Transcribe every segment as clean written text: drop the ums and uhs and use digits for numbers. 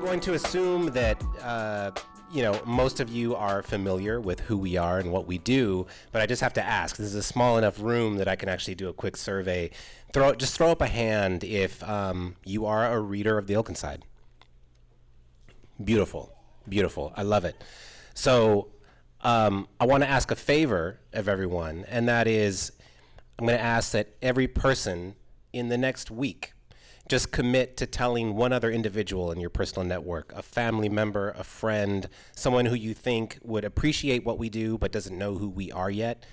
going to assume that most of you are familiar with who we are and what we do, but I just have to ask. This is a small enough room that I can actually do a quick survey. Just throw up a hand if you are a reader of the Oaklandside. Beautiful, beautiful. I love it. So I want to ask a favor of everyone, and that is I'm going to ask that every person in the next week just commit to telling one other individual in your personal network, a family member, a friend, someone who you think would appreciate what we do but doesn't know who we are yet.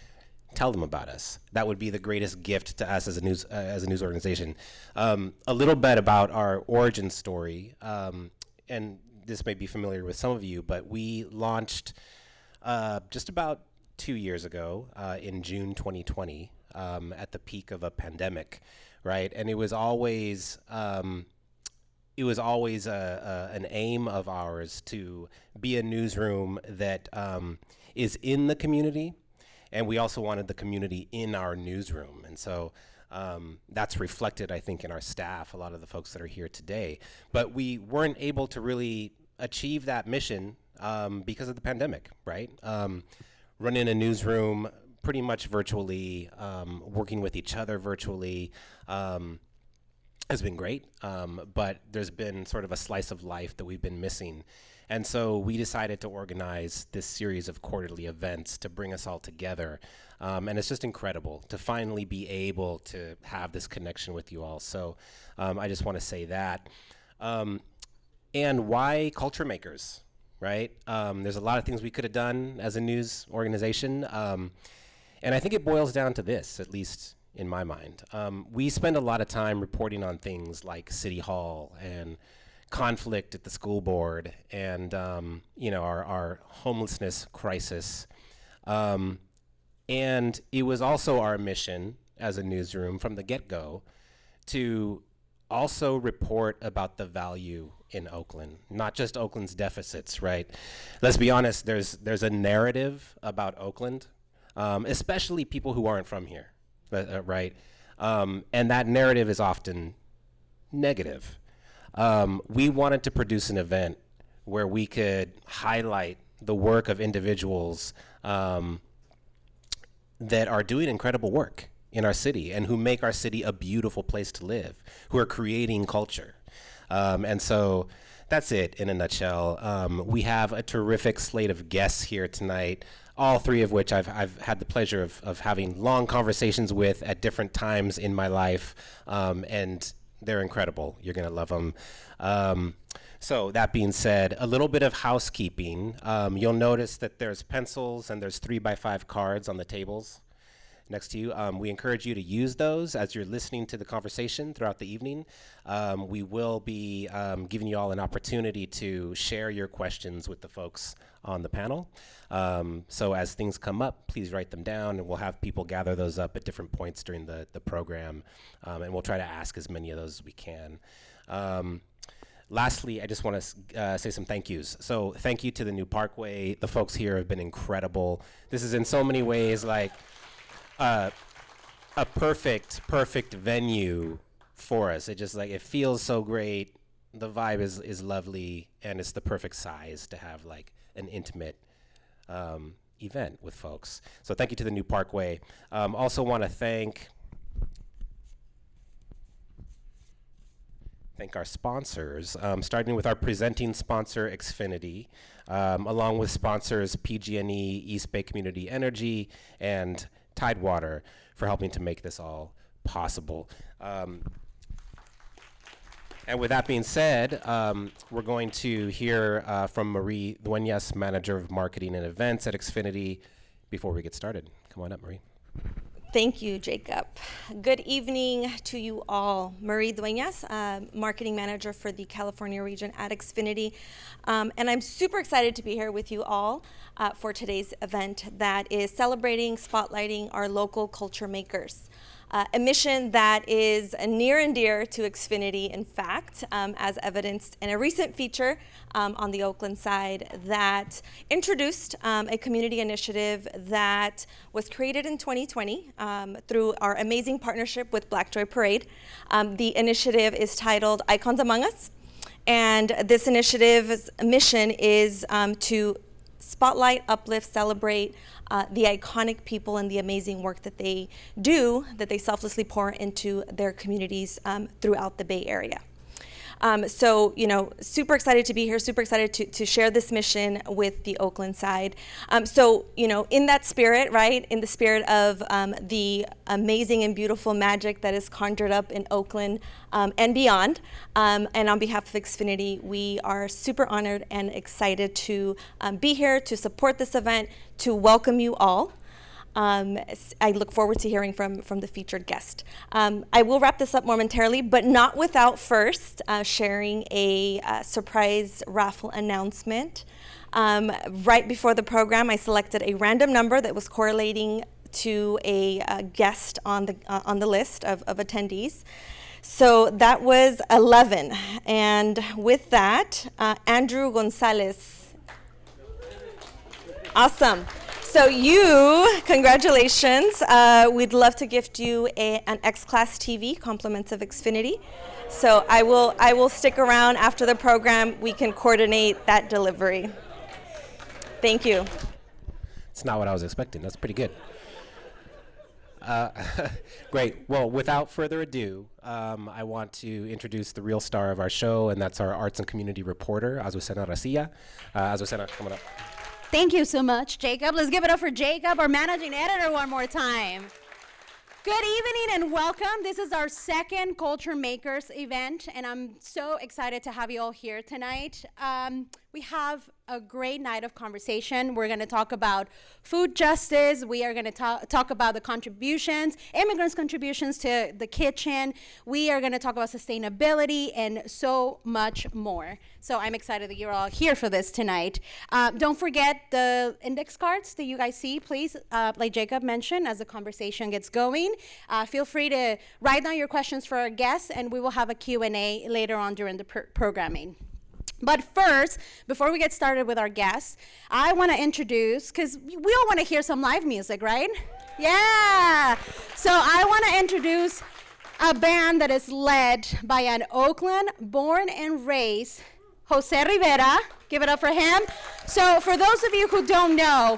Tell them about us. That would be the greatest gift to us as a news organization. A little bit about our origin story, and this may be familiar with some of you, but we launched just about 2 years ago in June 2020 at the peak of a pandemic. Right, and it was always an aim of ours to be a newsroom that is in the community, and we also wanted the community in our newsroom, and so that's reflected, I think, in our staff, a lot of the folks that are here today. But we weren't able to really achieve that mission because of the pandemic, right? Running a newsroom pretty much virtually, working with each other virtually has been great, but there's been sort of a slice of life that we've been missing. And so we decided to organize this series of quarterly events to bring us all together. And it's just incredible to finally be able to have this connection with you all. So I just want to say that. And why culture makers, right? There's a lot of things we could have done as a news organization. And I think it boils down to this, at least in my mind. We spend a lot of time reporting on things like City Hall and conflict at the school board and our homelessness crisis. And it was also our mission as a newsroom from the get-go to also report about the value in Oakland, not just Oakland's deficits, right? Let's be honest, there's a narrative about Oakland, especially people who aren't from here, right? And that narrative is often negative. We wanted to produce an event where we could highlight the work of individuals that are doing incredible work in our city and who make our city a beautiful place to live, who are creating culture. And so that's it in a nutshell. We have a terrific slate of guests here tonight, all three of which I've had the pleasure of having long conversations with at different times in my life, and they're incredible. You're gonna love them. So that being said, a little bit of housekeeping. You'll notice that there's pencils and there's 3x5 cards on the tables next to you. We encourage you to use those as you're listening to the conversation throughout the evening. We will be giving you all an opportunity to share your questions with the folks on the panel. So as things come up, please write them down, and we'll have people gather those up at different points during the program, and we'll try to ask as many of those as we can. Lastly, I just want to say some thank yous. So thank you to the New Parkway. The folks here have been incredible. This is in so many ways like a perfect venue for us. It feels so great. The vibe is lovely, and it's the perfect size to have like an intimate event with folks. So thank you to the New Parkway. Also want to thank our sponsors, starting with our presenting sponsor, Xfinity, along with sponsors PG&E, East Bay Community Energy, and Tidewater for helping to make this all possible. And with that being said, we're going to hear from Marie Dueñas, Manager of Marketing and Events at Xfinity, before we get started. Come on up, Marie. Thank you, Jacob. Good evening to you all. Marie Dueñas, Marketing Manager for the California region at Xfinity. And I'm super excited to be here with you all for today's event that is celebrating, spotlighting our local culture makers. A mission that is near and dear to Xfinity, in fact, as evidenced in a recent feature on the Oaklandside that introduced a community initiative that was created in 2020 through our amazing partnership with Black Joy Parade. The initiative is titled Icons Among Us, And this initiative's mission is to spotlight, uplift, celebrate the iconic people and the amazing work that they do, that they selflessly pour into their communities throughout the Bay Area. So, super excited to be here, super excited to share this mission with the Oaklandside. So, in that spirit, right, in the spirit of the amazing and beautiful magic that is conjured up in Oakland and beyond, and on behalf of Xfinity, we are super honored and excited to be here to support this event, to welcome you all. I look forward to hearing from the featured guest. I will wrap this up momentarily, but not without first sharing a surprise raffle announcement. Right before the program, I selected a random number that was correlating to a guest on the list of attendees. So that was 11. And with that, Andrew Gonzalez. Awesome. So congratulations. We'd love to gift you an X-Class TV, compliments of Xfinity. So I will stick around after the program. We can coordinate that delivery. Thank you. It's not what I was expecting. That's pretty good. Great. Well, without further ado, I want to introduce the real star of our show, and that's our arts and community reporter, Azucena Racilla. Azucena, coming up. Thank you so much, Jacob. Let's give it up for Jacob, our managing editor, one more time. Good evening and welcome. This is our second Culture Makers event, and I'm so excited to have you all here tonight. We have a great night of conversation. We're going to talk about food justice. We are going to talk about the contributions, immigrants' contributions to the kitchen. We are going to talk about sustainability and so much more. So I'm excited that you're all here for this tonight. Don't forget the index cards that you guys see, please, like Jacob mentioned, as the conversation gets going. Feel free to write down your questions for our guests, and we will have a Q&A later on during the programming. But first, before we get started with our guests, I want to introduce, because we all want to hear some live music, right? Yeah. So I want to introduce a band that is led by an Oakland born and raised Jose Rivera. Give it up for him. So for those of you who don't know,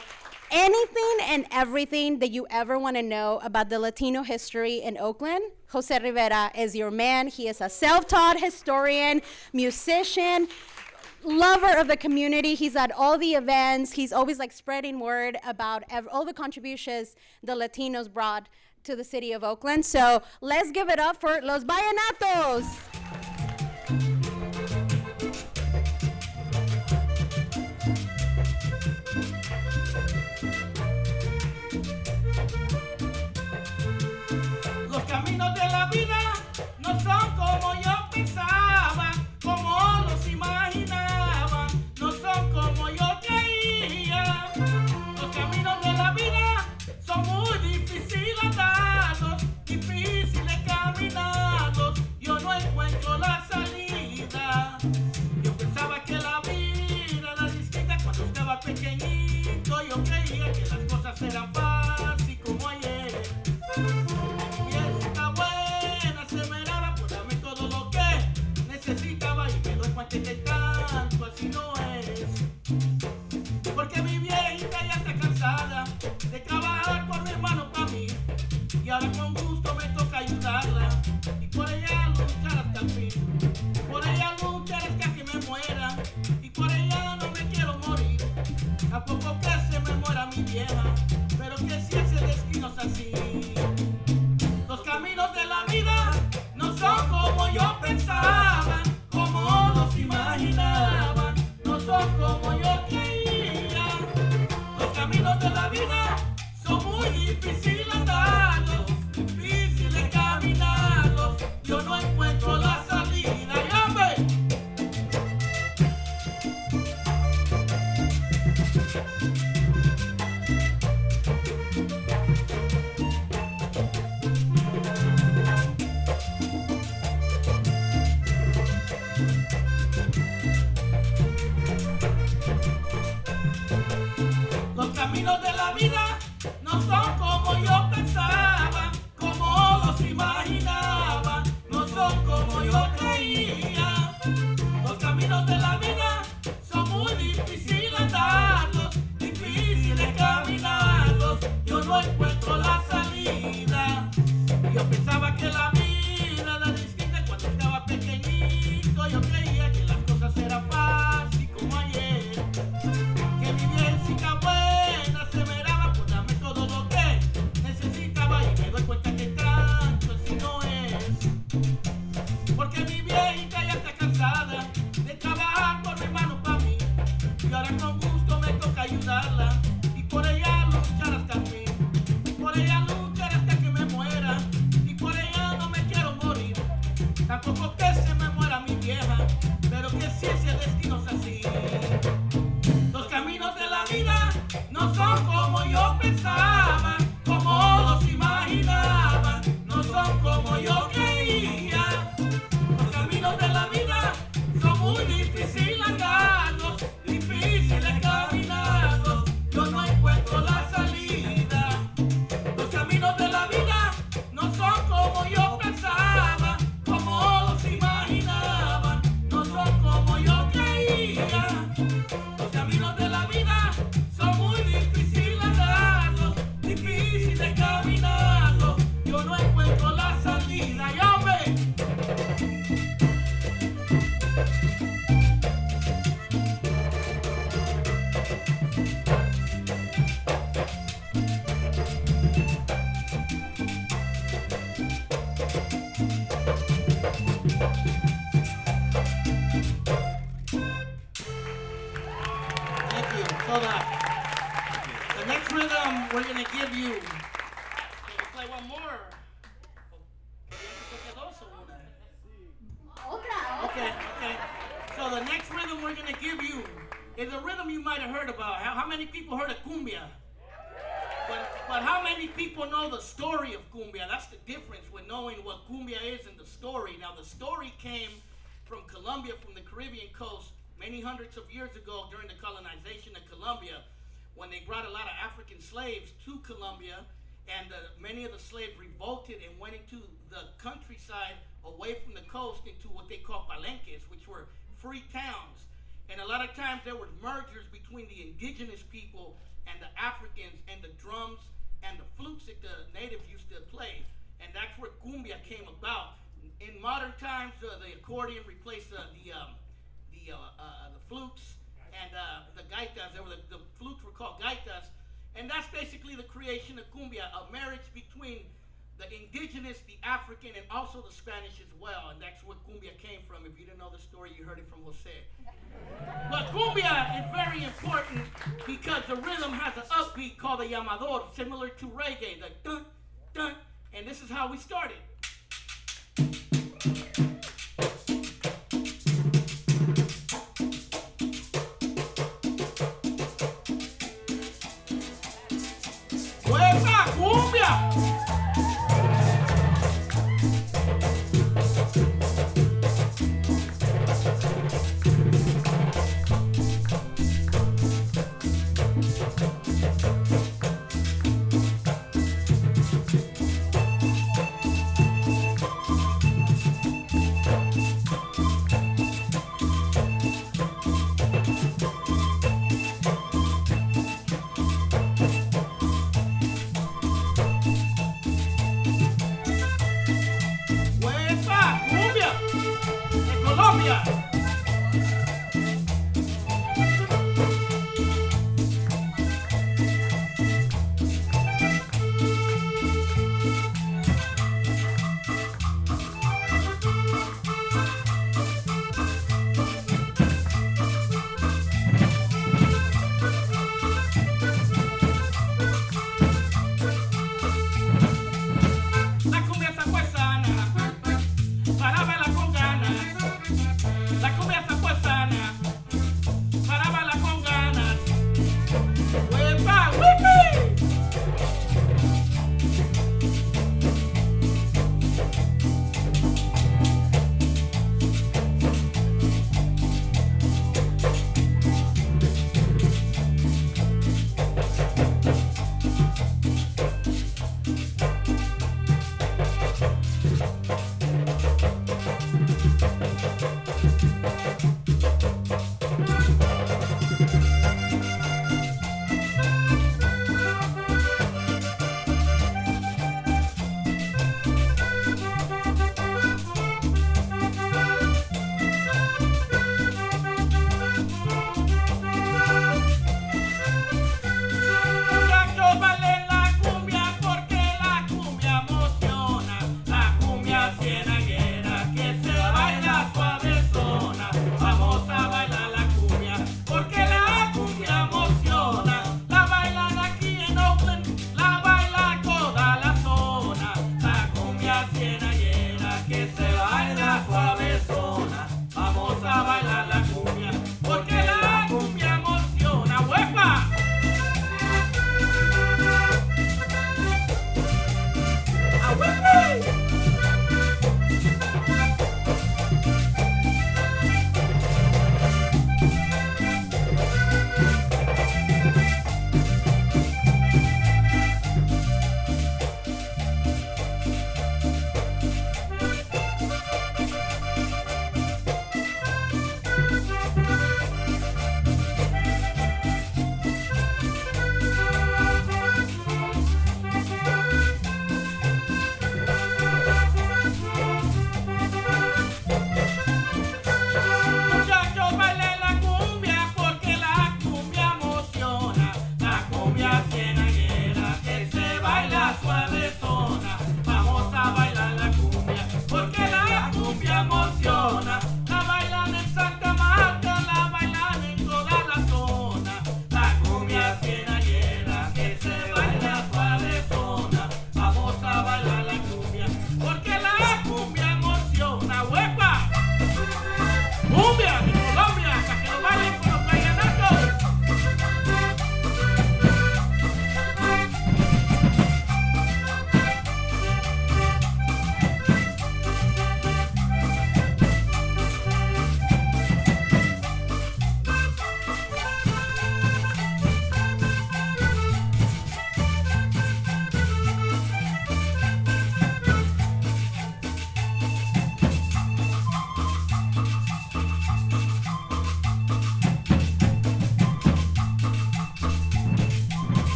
anything and everything that you ever want to know about the Latino history in Oakland, Jose Rivera is your man. He is a self-taught historian, musician, lover of the community. He's at all the events. He's always spreading word about all the contributions the Latinos brought to the city of Oakland. So let's give it up for Los Bahianatos. Los caminos de la vida no son como yo pensaba, como los imaginaba, no son como yo creía. Los caminos de la vida son muy difíciles andados, difíciles caminados, yo no encuentro la salida. Yo pensaba que la vida era distinta cuando estaba pequeñito, yo creía que las cosas eran fáciles como ayer. Necesitaba y me doy cuenta que tanto así no es. Porque mi viejita ya está cansada de trabajar por mi hermano para mí. Y ahora con gusto me toca ayudarla. Y por ella luchar hasta el fin. Por ella luchar hasta que me muera. Y por ella no me quiero morir. Tampoco que se me muera mi vieja. Pero que si ese destino es así. Los caminos de la vida no son como yo pensaba, como los imaginaba, no son como yo creía. Los caminos de la vida son muy difíciles andarlos, difíciles caminarlos, yo no encuentro la salida. ¡Llame! Los caminos de la vida no son como yo pensaba, como los imaginaba, no son como yo creía. Los The next rhythm we're gonna give you. Can we play one more? Okay. So the next rhythm we're gonna give you is a rhythm you might have heard about. How many people heard of Cumbia? But how many people know the story of Cumbia? That's the difference with knowing what Cumbia is and the story. Now, the story came from Colombia, from the Caribbean coast, many hundreds of years ago during the colonization of Colombia, when they brought a lot of African slaves to Colombia, and many of the slaves revolted and went into the countryside away from the coast into what they call palenques, which were free towns. And a lot of times there were mergers between the indigenous people and the Africans, and the drums and the flutes that the natives used to play. And that's where Cumbia came about. In modern times, the accordion replaced the flutes and the gaitas. The flutes were called gaitas. And that's basically the creation of Cumbia, a marriage between the indigenous, the African, and also the Spanish as well. And that's where Cumbia came from. If you didn't know the story, you heard it from Jose. But Cumbia is very important because the rhythm has an upbeat called the llamador, similar to reggae, the dun, dun. And this is how we started. ¡Fuerza, cumbia!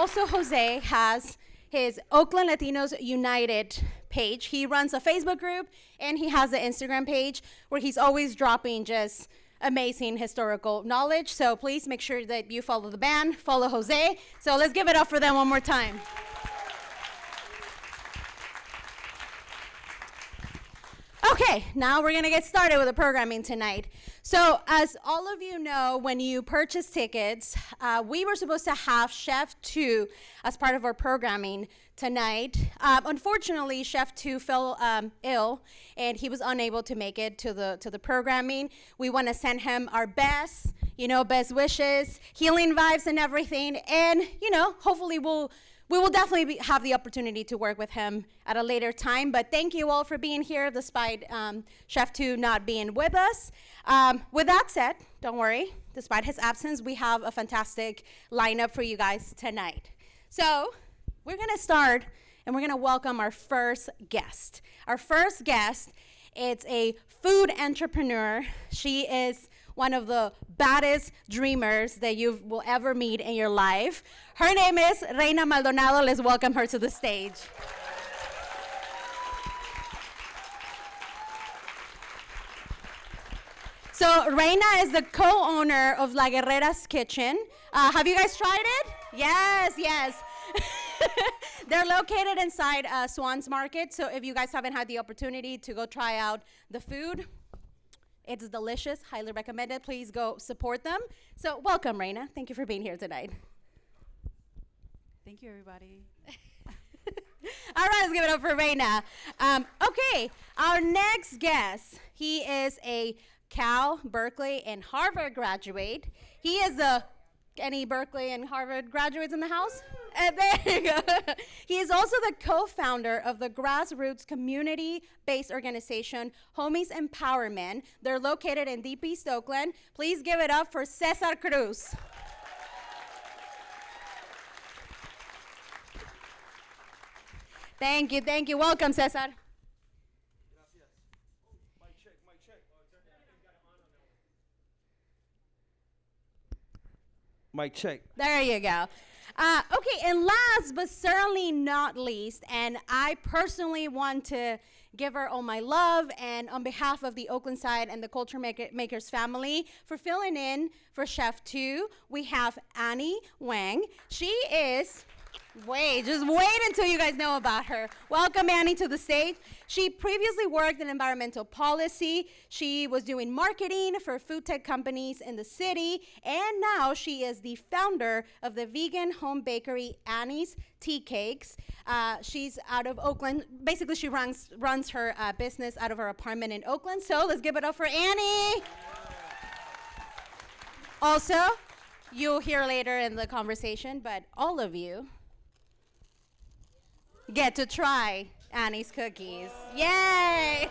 also Jose has his Oakland Latinos United page. He runs a Facebook group and he has an Instagram page where he's always dropping just amazing historical knowledge. So please make sure that you follow the band, follow Jose. So let's give it up for them one more time. Okay, now we're gonna get started with the programming tonight. So as all of you know, when you purchase tickets, we were supposed to have Chef 2 as part of our programming tonight. Unfortunately, Chef 2 fell ill and he was unable to make it to the programming. We wanna send him our best, best wishes, healing vibes and everything. And, hopefully we will definitely have the opportunity to work with him at a later time, but thank you all for being here despite Chef 2 not being with us. With that said, don't worry, despite his absence, we have a fantastic lineup for you guys tonight. So we're gonna start and we're gonna welcome our first guest. Our first guest, it's a food entrepreneur. She is one of the baddest dreamers that you will ever meet in your life. Her name is Reina Maldonado. Let's welcome her to the stage. So Reina is the co-owner of La Guerreras Kitchen. Have you guys tried it? Yes. They're located inside Swan's Market. So if you guys haven't had the opportunity to go try out the food, it's delicious, highly recommended. Please go support them. So welcome, Reina. Thank you for being here tonight. Thank you, everybody. All right, let's give it up for Reina. Okay, our next guest, he is a Cal, Berkeley, and Harvard graduate. He is any Berkeley and Harvard graduates in the house? There you go. He is also the co-founder of the grassroots community-based organization, Homies Empowerment. They're located in Deep East Oakland. Please give it up for César Cruz. Thank you. Welcome, César. Mic check. There you go. Okay, and last but certainly not least, and I personally want to give her all my love and on behalf of the Oaklandside and the Culture Makers family for filling in for Chef 2, we have Annie Wang. She is... just wait until you guys know about her. Welcome, Annie, to the stage. She previously worked in environmental policy. She was doing marketing for food tech companies in the city. And now she is the founder of the vegan home bakery, Annie's Tea Cakes. She's out of Oakland. Basically, she runs her business out of her apartment in Oakland. So let's give it up for Annie. Also, you'll hear later in the conversation, but all of you get to try Annie's cookies. Yay!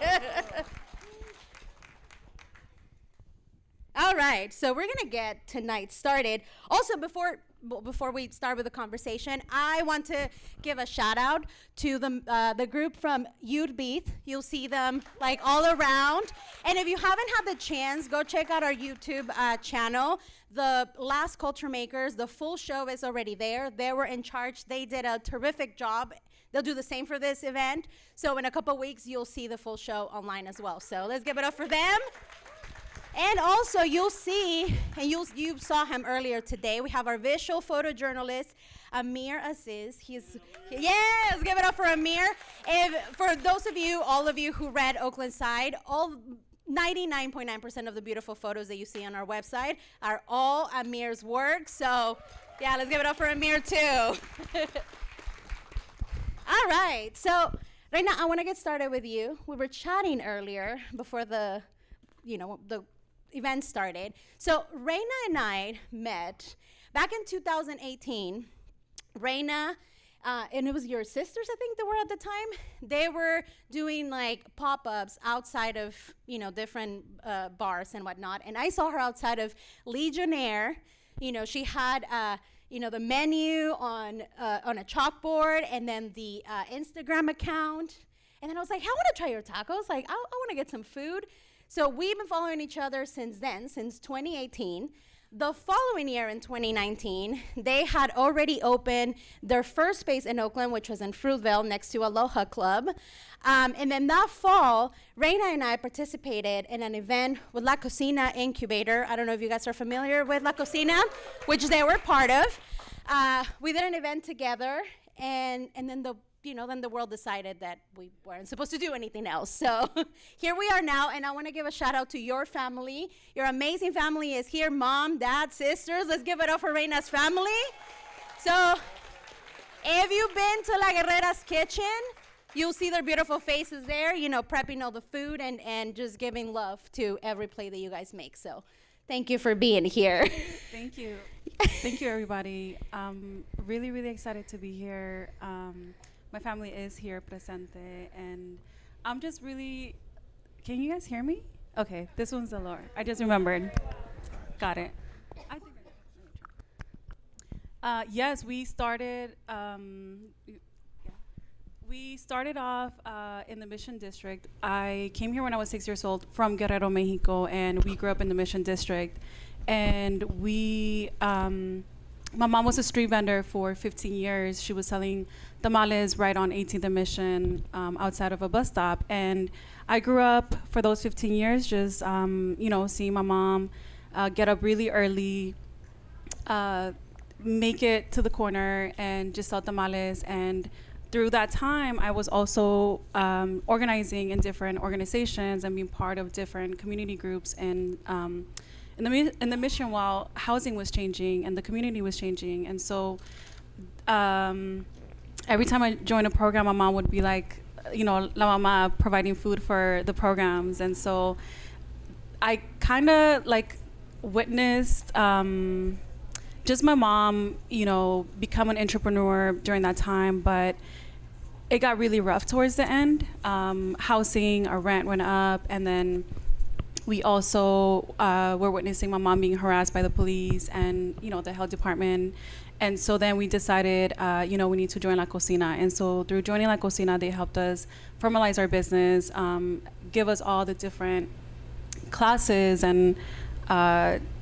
All right, so we're gonna get tonight started. Also, before we start with the conversation, I want to give a shout out to the group from Youth Beat. You'll see them like all around. And if you haven't had the chance, go check out our YouTube channel. The last Culture Makers, the full show is already there. They were in charge. They did a terrific job. They'll do the same for this event. So in a couple weeks, you'll see the full show online as well. So let's give it up for them. And also you'll see, and you saw him earlier today, we have our visual photojournalist, Amir Aziz. Let's give it up for Amir. For those of you, all of you who read Oaklandside, 99.9% of the beautiful photos that you see on our website are all Amir's work. So yeah, let's give it up for Amir too. All right, so Reina, I want to get started with you. We were chatting earlier before the event started. So Reina and I met back in 2018. Reina, and it was your sisters, I think, that were at the time. They were doing like pop-ups outside of, different bars and whatnot. And I saw her outside of Legionnaire. She had the menu on a chalkboard, and then the Instagram account. And then I was like, I want to try your tacos. Like, I want to get some food. So we've been following each other since then, since 2018. The following year in 2019, they had already opened their first space in Oakland, which was in Fruitvale next to Aloha Club. And then that fall, Reina and I participated in an event with La Cocina Incubator. I don't know if you guys are familiar with La Cocina, which they were part of. We did an event together, and then then the world decided that we weren't supposed to do anything else. So here we are now, and I want to give a shout out to your family. Your amazing family is here, mom, dad, sisters. Let's give it up for Reina's family. So if you've been to La Guerreras kitchen, you'll see their beautiful faces there, prepping all the food and just giving love to every plate that you guys make. So thank you for being here. Thank you. Thank you, everybody. Really, really excited to be here. My family is here presente, and I'm just really, can you guys hear me? Okay, this one's the Lord. I just remembered. Got it. Yes, we started off in the Mission District. I came here when I was 6 years old from Guerrero, Mexico, and we grew up in the Mission District. And my mom was a street vendor for 15 years. She was selling tamales right on 18th and Mission outside of a bus stop. And I grew up for those 15 years just, seeing my mom get up really early, make it to the corner and just sell tamales. And through that time, I was also organizing in different organizations and being part of different community groups and in the Mission while housing was changing and the community was changing. And so every time I joined a program, my mom would be like, La Mama providing food for the programs. And so I kind of witnessed just my mom, become an entrepreneur during that time, but it got really rough towards the end. Housing, our rent went up, and then we also were witnessing my mom being harassed by the police and, the health department. And so then we decided, we need to join La Cocina. And so through joining La Cocina, they helped us formalize our business, give us all the different classes and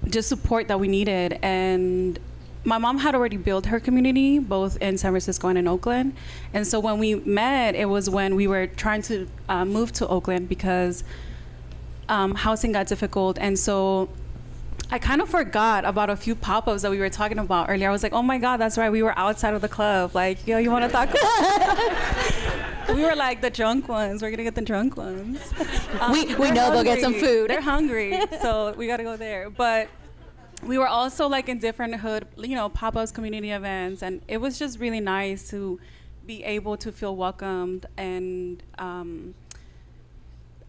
just support that we needed. And my mom had already built her community, both in San Francisco and in Oakland. And so when we met, it was when we were trying to move to Oakland because housing got difficult. And so I kind of forgot about a few pop-ups that we were talking about earlier. I was like, oh my God, that's right. We were outside of the club. Like, yo, you want to talk? We were like the drunk ones. We're going to get the drunk ones. We know they'll get some food. They're hungry. So we got to go there. But we were also in different hood, pop-ups, community events. And it was just really nice to be able to feel welcomed. And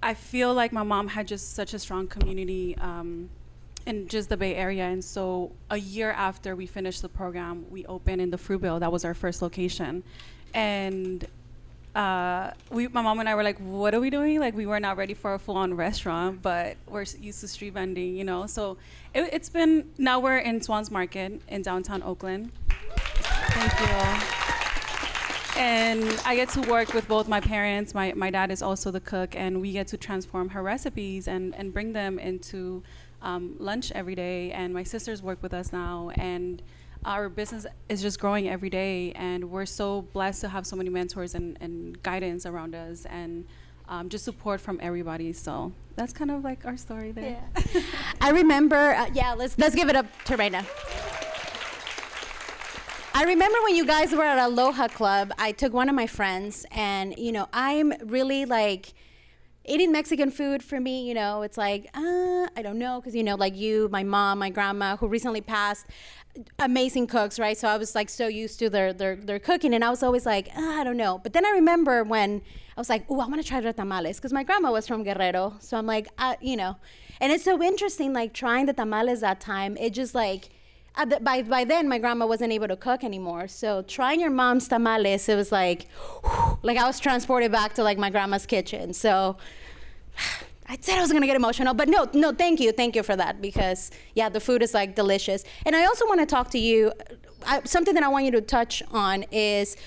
I feel like my mom had just such a strong community in just the Bay Area. And so a year after we finished the program, we opened in the Fruitvale. That was our first location. And my mom and I were like, what are we doing? We were not ready for a full-on restaurant, but we're used to street vending, So it's been, now we're in Swan's Market in downtown Oakland. Thank you. And I get to work with both my parents. My dad is also the cook, and we get to transform her recipes and bring them into lunch every day. And my sisters work with us now, and our business is just growing every day. And we're so blessed to have so many mentors and guidance around us, and just support from everybody. So that's kind of our story there. Yeah. I remember, let's give it up to Reina. I remember when you guys were at Aloha Club, I took one of my friends, and, I'm really eating Mexican food for me, it's I don't know, because, you, my mom, my grandma, who recently passed, amazing cooks, right? So I was so used to their cooking, and I was always I don't know. But then I remember when I was I want to try their tamales, because my grandma was from Guerrero. So I'm and it's so interesting, trying the tamales that time, it just by then, my grandma wasn't able to cook anymore. So trying your mom's tamales, it was I was transported back to my grandma's kitchen. So I said I was gonna get emotional, but no, thank you for that, because yeah, the food is like delicious. And I also want to talk to you, something that I want you to touch on is,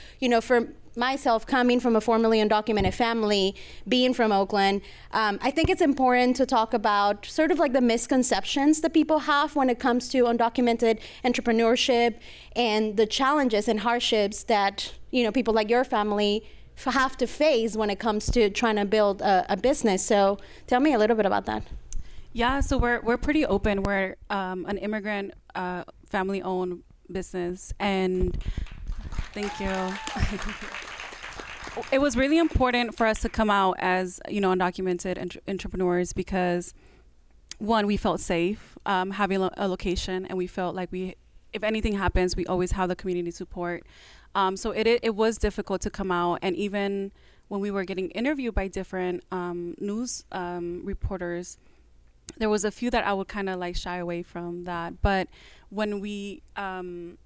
for myself, coming from a formerly undocumented family, being from Oakland, I think it's important to talk about sort of like the misconceptions that people have when it comes to undocumented entrepreneurship and the challenges and hardships that, people like your family have to face when it comes to trying to build a business. So tell me a little bit about that. Yeah, so we're pretty open. We're an immigrant family-owned business, and thank you. It was really important for us to come out as undocumented entrepreneurs because, one, we felt safe having a location, and we felt like if anything happens, we always have the community support. So it was difficult to come out, and even when we were getting interviewed by different news reporters, there was a few that I would kind of like shy away from that. But when we, when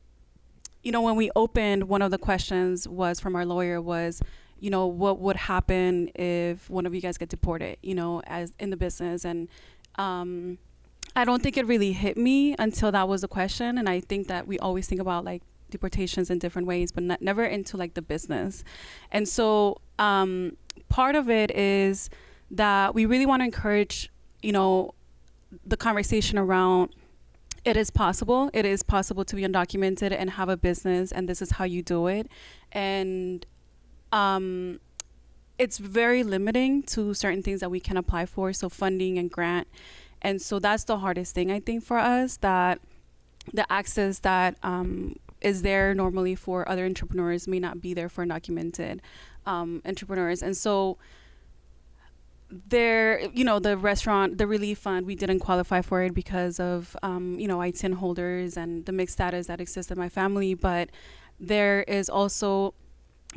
we opened, one of the questions was from our lawyer was, what would happen if one of you guys get deported, as in the business, and I don't think it really hit me until that was a question, and I think that we always think about like deportations in different ways, but never into like the business. And so part of it is that we really want to encourage, the conversation around it is possible to be undocumented and have a business, and this is how you do it. And it's very limiting to certain things that we can apply for, so funding and grant. And so that's the hardest thing, I think, for us, that the access that is there normally for other entrepreneurs may not be there for undocumented entrepreneurs. And so there, the restaurant, the relief fund, we didn't qualify for it because of, ITIN holders and the mixed status that exists in my family. But there is also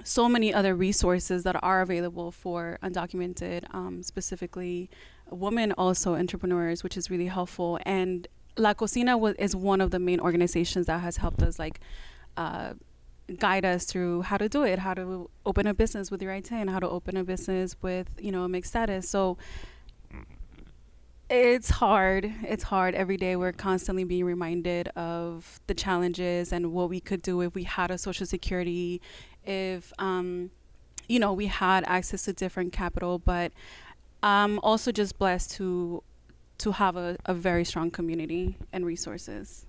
so many other resources that are available for undocumented, specifically women also entrepreneurs, which is really helpful. And La Cocina is one of the main organizations that has helped us guide us through how to do it, how to open a business with your ITIN, how to open a business with, a mixed status. So it's hard. It's hard. Every day we're constantly being reminded of the challenges and what we could do if we had a Social Security, if, we had access to different capital. But I'm also just blessed to have a very strong community and resources.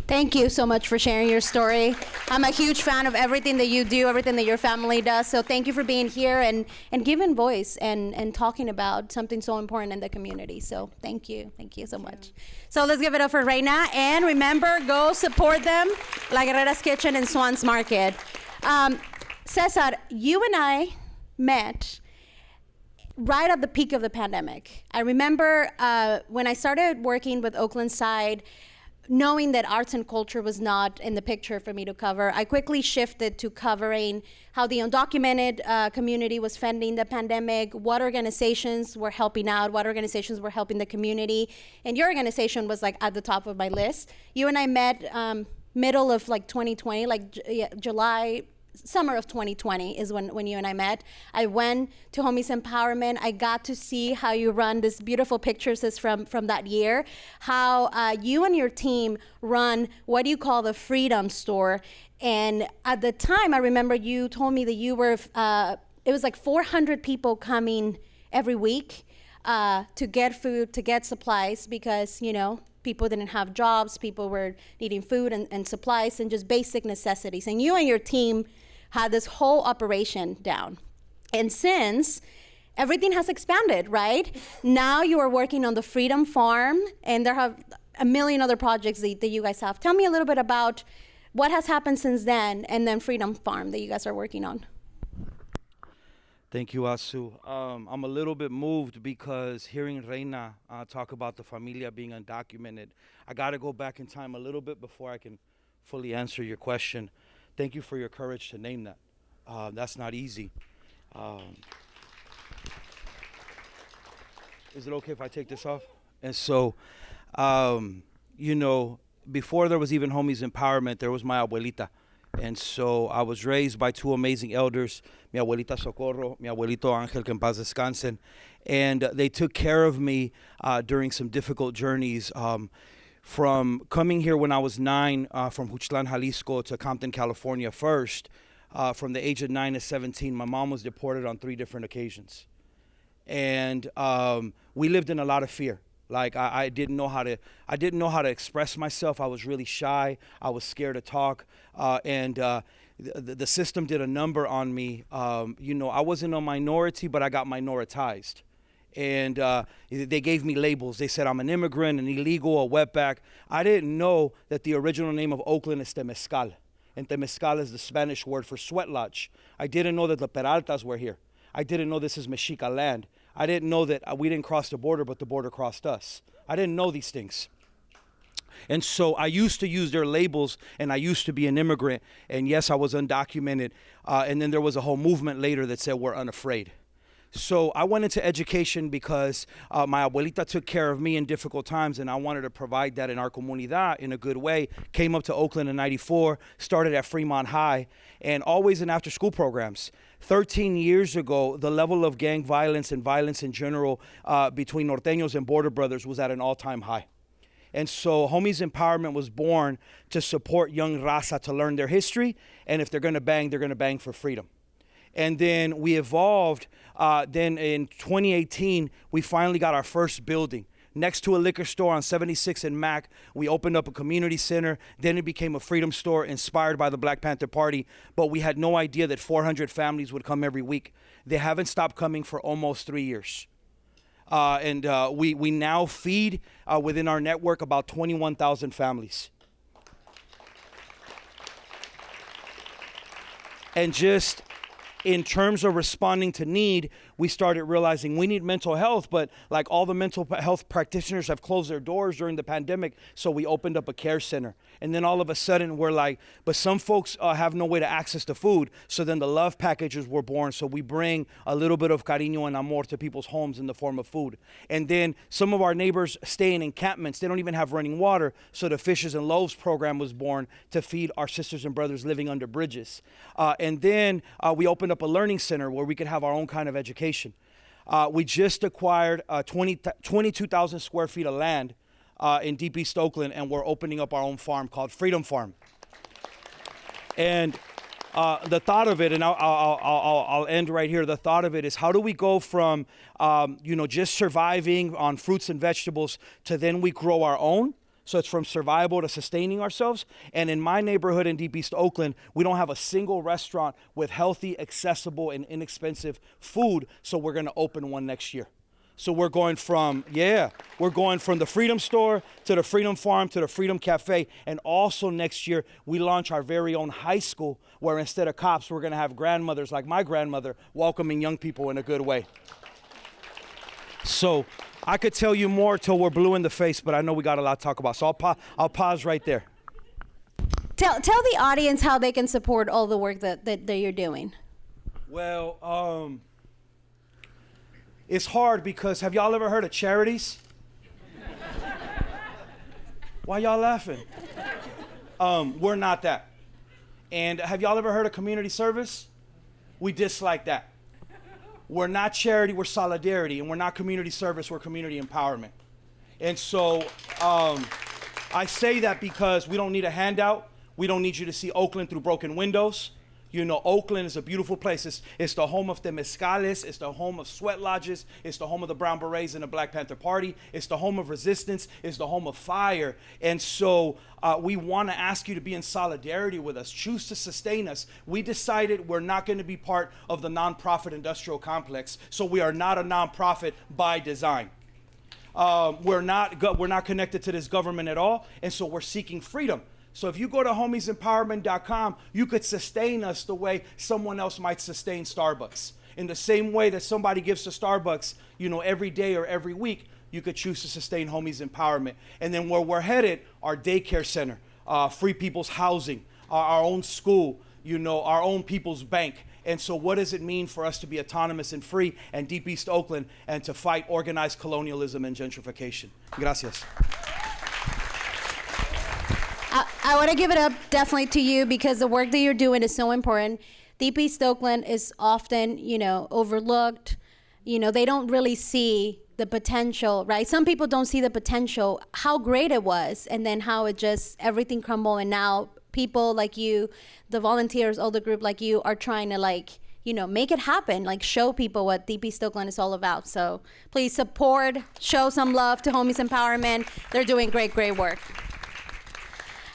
Thank you so much for sharing your story. I'm a huge fan of everything that you do, everything that your family does. So thank you for being here and giving voice and talking about something so important in the community. So thank you. Thank you so much. So let's give it up for Reyna. And remember, go support them, La Guerreras Kitchen and Swan's Market. César, you and I met right at the peak of the pandemic. I remember when I started working with Oaklandside, knowing that arts and culture was not in the picture for me to cover, I quickly shifted to covering how the undocumented community was fending the pandemic, what organizations were helping out, what organizations were helping the community. And your organization was like at the top of my list. You and I met middle of like 2020, July, summer of 2020 is when you and I met. I went to Homies Empowerment. I got to see how you run this beautiful pictures is from that year, how you and your team run what you call the Freedom Store. And at the time, I remember you told me that you were, it was like 400 people coming every week to get food, to get supplies, because, people didn't have jobs, people were needing food and supplies and just basic necessities. And you and your team had this whole operation down. And since, everything has expanded, right? Now you are working on the Freedom Farm, and there have a million other projects that you guys have. Tell me a little bit about what has happened since then, and then Freedom Farm that you guys are working on. Thank you, Asu. I'm a little bit moved because hearing Reina talk about the familia being undocumented, I got to go back in time a little bit before I can fully answer your question. Thank you for your courage to name that. That's not easy. Is it okay if I take this off? And so, before there was even Homies Empowerment, there was my abuelita. And so I was raised by two amazing elders, mi abuelita Socorro, mi abuelito Ángel, que en paz descansen. And they took care of me during some difficult journeys. From coming here when I was 9, from Juchitlan, Jalisco to Compton, California first, from the age of 9 to 17, my mom was deported on 3 different occasions. And we lived in a lot of fear. Like I didn't know how to express myself. I was really shy. I was scared to talk. And the system did a number on me. I wasn't a minority, but I got minoritized. And they gave me labels. They said I'm an immigrant, an illegal, a wetback. I didn't know that the original name of Oakland is Temescal. And Temescal is the Spanish word for sweat lodge. I didn't know that the Peraltas were here. I didn't know this is Mexica land. I didn't know that we didn't cross the border, but the border crossed us. I didn't know these things. And so I used to use their labels, and I used to be an immigrant. And yes, I was undocumented. And then there was a whole movement later that said we're unafraid. So I went into education because my abuelita took care of me in difficult times, and I wanted to provide that in our comunidad in a good way. Came up to Oakland in '94, started at Fremont High, and always in after-school programs. 13 years ago, the level of gang violence and violence in general between norteños and border brothers was at an all-time high. And so Homies Empowerment was born to support young raza to learn their history, and if they're going to bang for freedom. And then we evolved. Then in 2018, we finally got our first building. Next to a liquor store on 76 and Mac, we opened up a community center. Then it became a freedom store inspired by the Black Panther Party. But we had no idea that 400 families would come every week. They haven't stopped coming for almost 3 years. And we now feed within our network about 21,000 families. And just in terms of responding to need, we started realizing we need mental health, but like all the mental health practitioners have closed their doors during the pandemic, so we opened up a care center. And then all of a sudden we're like, but some folks have no way to access the food, so then the love packages were born, so we bring a little bit of cariño and amor to people's homes in the form of food. And then some of our neighbors stay in encampments. They don't even have running water, so the Fishes and Loaves program was born to feed our sisters and brothers living under bridges. And then we opened up a learning center where we could have our own kind of education. We just acquired 22,000 square feet of land in Deep East Oakland, and we're opening up our own farm called Freedom Farm. And the thought of it, and I'll end right here, the thought of it is how do we go from just surviving on fruits and vegetables to then we grow our own? So it's from survival to sustaining ourselves. And in my neighborhood in Deep East Oakland, we don't have a single restaurant with healthy, accessible, and inexpensive food. So we're going to open one next year. So we're going from the Freedom Store to the Freedom Farm to the Freedom Cafe. And also next year, we launch our very own high school where instead of cops, we're going to have grandmothers like my grandmother welcoming young people in a good way. So I could tell you more till we're blue in the face, but I know we got a lot to talk about. So I'll pause right there. Tell the audience how they can support all the work that you're doing. Well, it's hard because have y'all ever heard of charities? Why y'all laughing? We're not that. And have y'all ever heard of community service? We dislike that. We're not charity, we're solidarity, and we're not community service, we're community empowerment. And so I say that because we don't need a handout. We don't need you to see Oakland through broken windows. You know, Oakland is a beautiful place. It's the home of the Temescales. It's the home of sweat lodges. It's the home of the Brown Berets and the Black Panther Party. It's the home of resistance. It's the home of fire. And so we want to ask you to be in solidarity with us. Choose to sustain us. We decided we're not going to be part of the nonprofit industrial complex, so we are not a nonprofit by design. We're not connected to this government at all, and so we're seeking freedom. So if you go to homiesempowerment.com, you could sustain us the way someone else might sustain Starbucks. In the same way that somebody gives to Starbucks, every day or every week, you could choose to sustain Homies Empowerment. And then where we're headed, our daycare center, free people's housing, our own school, our own people's bank. And so what does it mean for us to be autonomous and free and Deep East Oakland and to fight organized colonialism and gentrification? Gracias. I I want to give it up definitely to you because the work that you're doing is so important. Deep East Oakland is often, overlooked. They don't really see the potential, right? Some people don't see the potential, how great it was, and then how it just, everything crumbled, and now people like you, the volunteers, all the group like you are trying to make it happen, show people what Deep East Oakland is all about. So please support, show some love to Homies Empowerment. They're doing great work.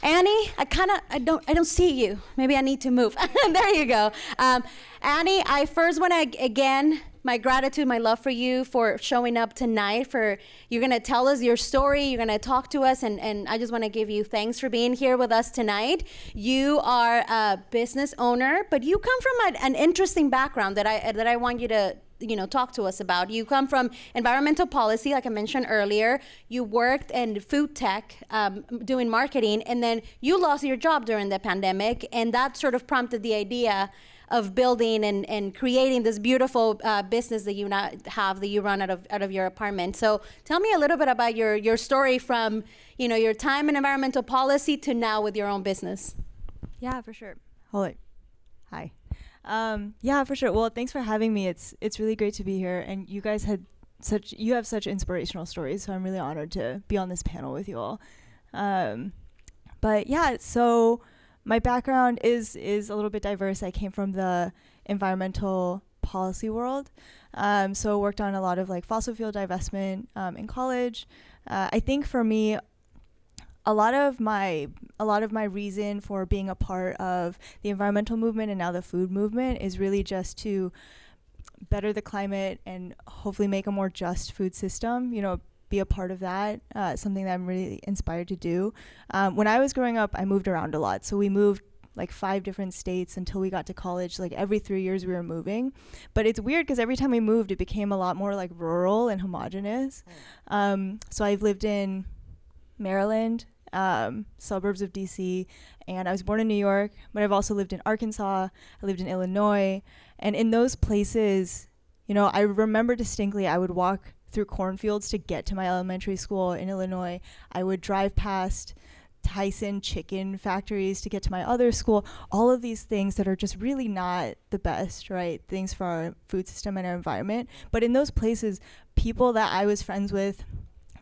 Annie, I don't see you. Maybe I need to move. There you go. Annie, I first want to, again, my gratitude, my love for you for showing up tonight. You're going to tell us your story. You're going to talk to us. And I just want to give you thanks for being here with us tonight. You are a business owner, but you come from an interesting background that I want you to talk to us about. You come from environmental policy, like I mentioned earlier. You worked in food tech, doing marketing, and then you lost your job during the pandemic, and that sort of prompted the idea of building and creating this beautiful business that you now have, that you run out of your apartment. So tell me a little bit about your story from your time in environmental policy to now with your own business. Yeah, for sure. Hold it. Hi. Yeah, for sure. Well, thanks for having me. It's really great to be here, and you guys have such inspirational stories. So I'm really honored to be on this panel with you all. But yeah, so my background is a little bit diverse. I came from the environmental policy world, so worked on a lot of fossil fuel divestment in college. I think for me, a lot of my reason for being a part of the environmental movement and now the food movement is really just to better the climate and hopefully make a more just food system, be a part of that, something that I'm really inspired to do. When I was growing up, I moved around a lot. So we moved 5 different states until we got to college. Every 3 years we were moving. But it's weird because every time we moved, it became a lot more rural and homogenous. So I've lived in Maryland, suburbs of DC, and I was born in New York, but I've also lived in Arkansas, I lived in Illinois, and in those places, I remember distinctly I would walk through cornfields to get to my elementary school in Illinois. I would drive past Tyson chicken factories to get to my other school, all of these things that are just really not the best, right? Things for our food system and our environment. But in those places, people that I was friends with,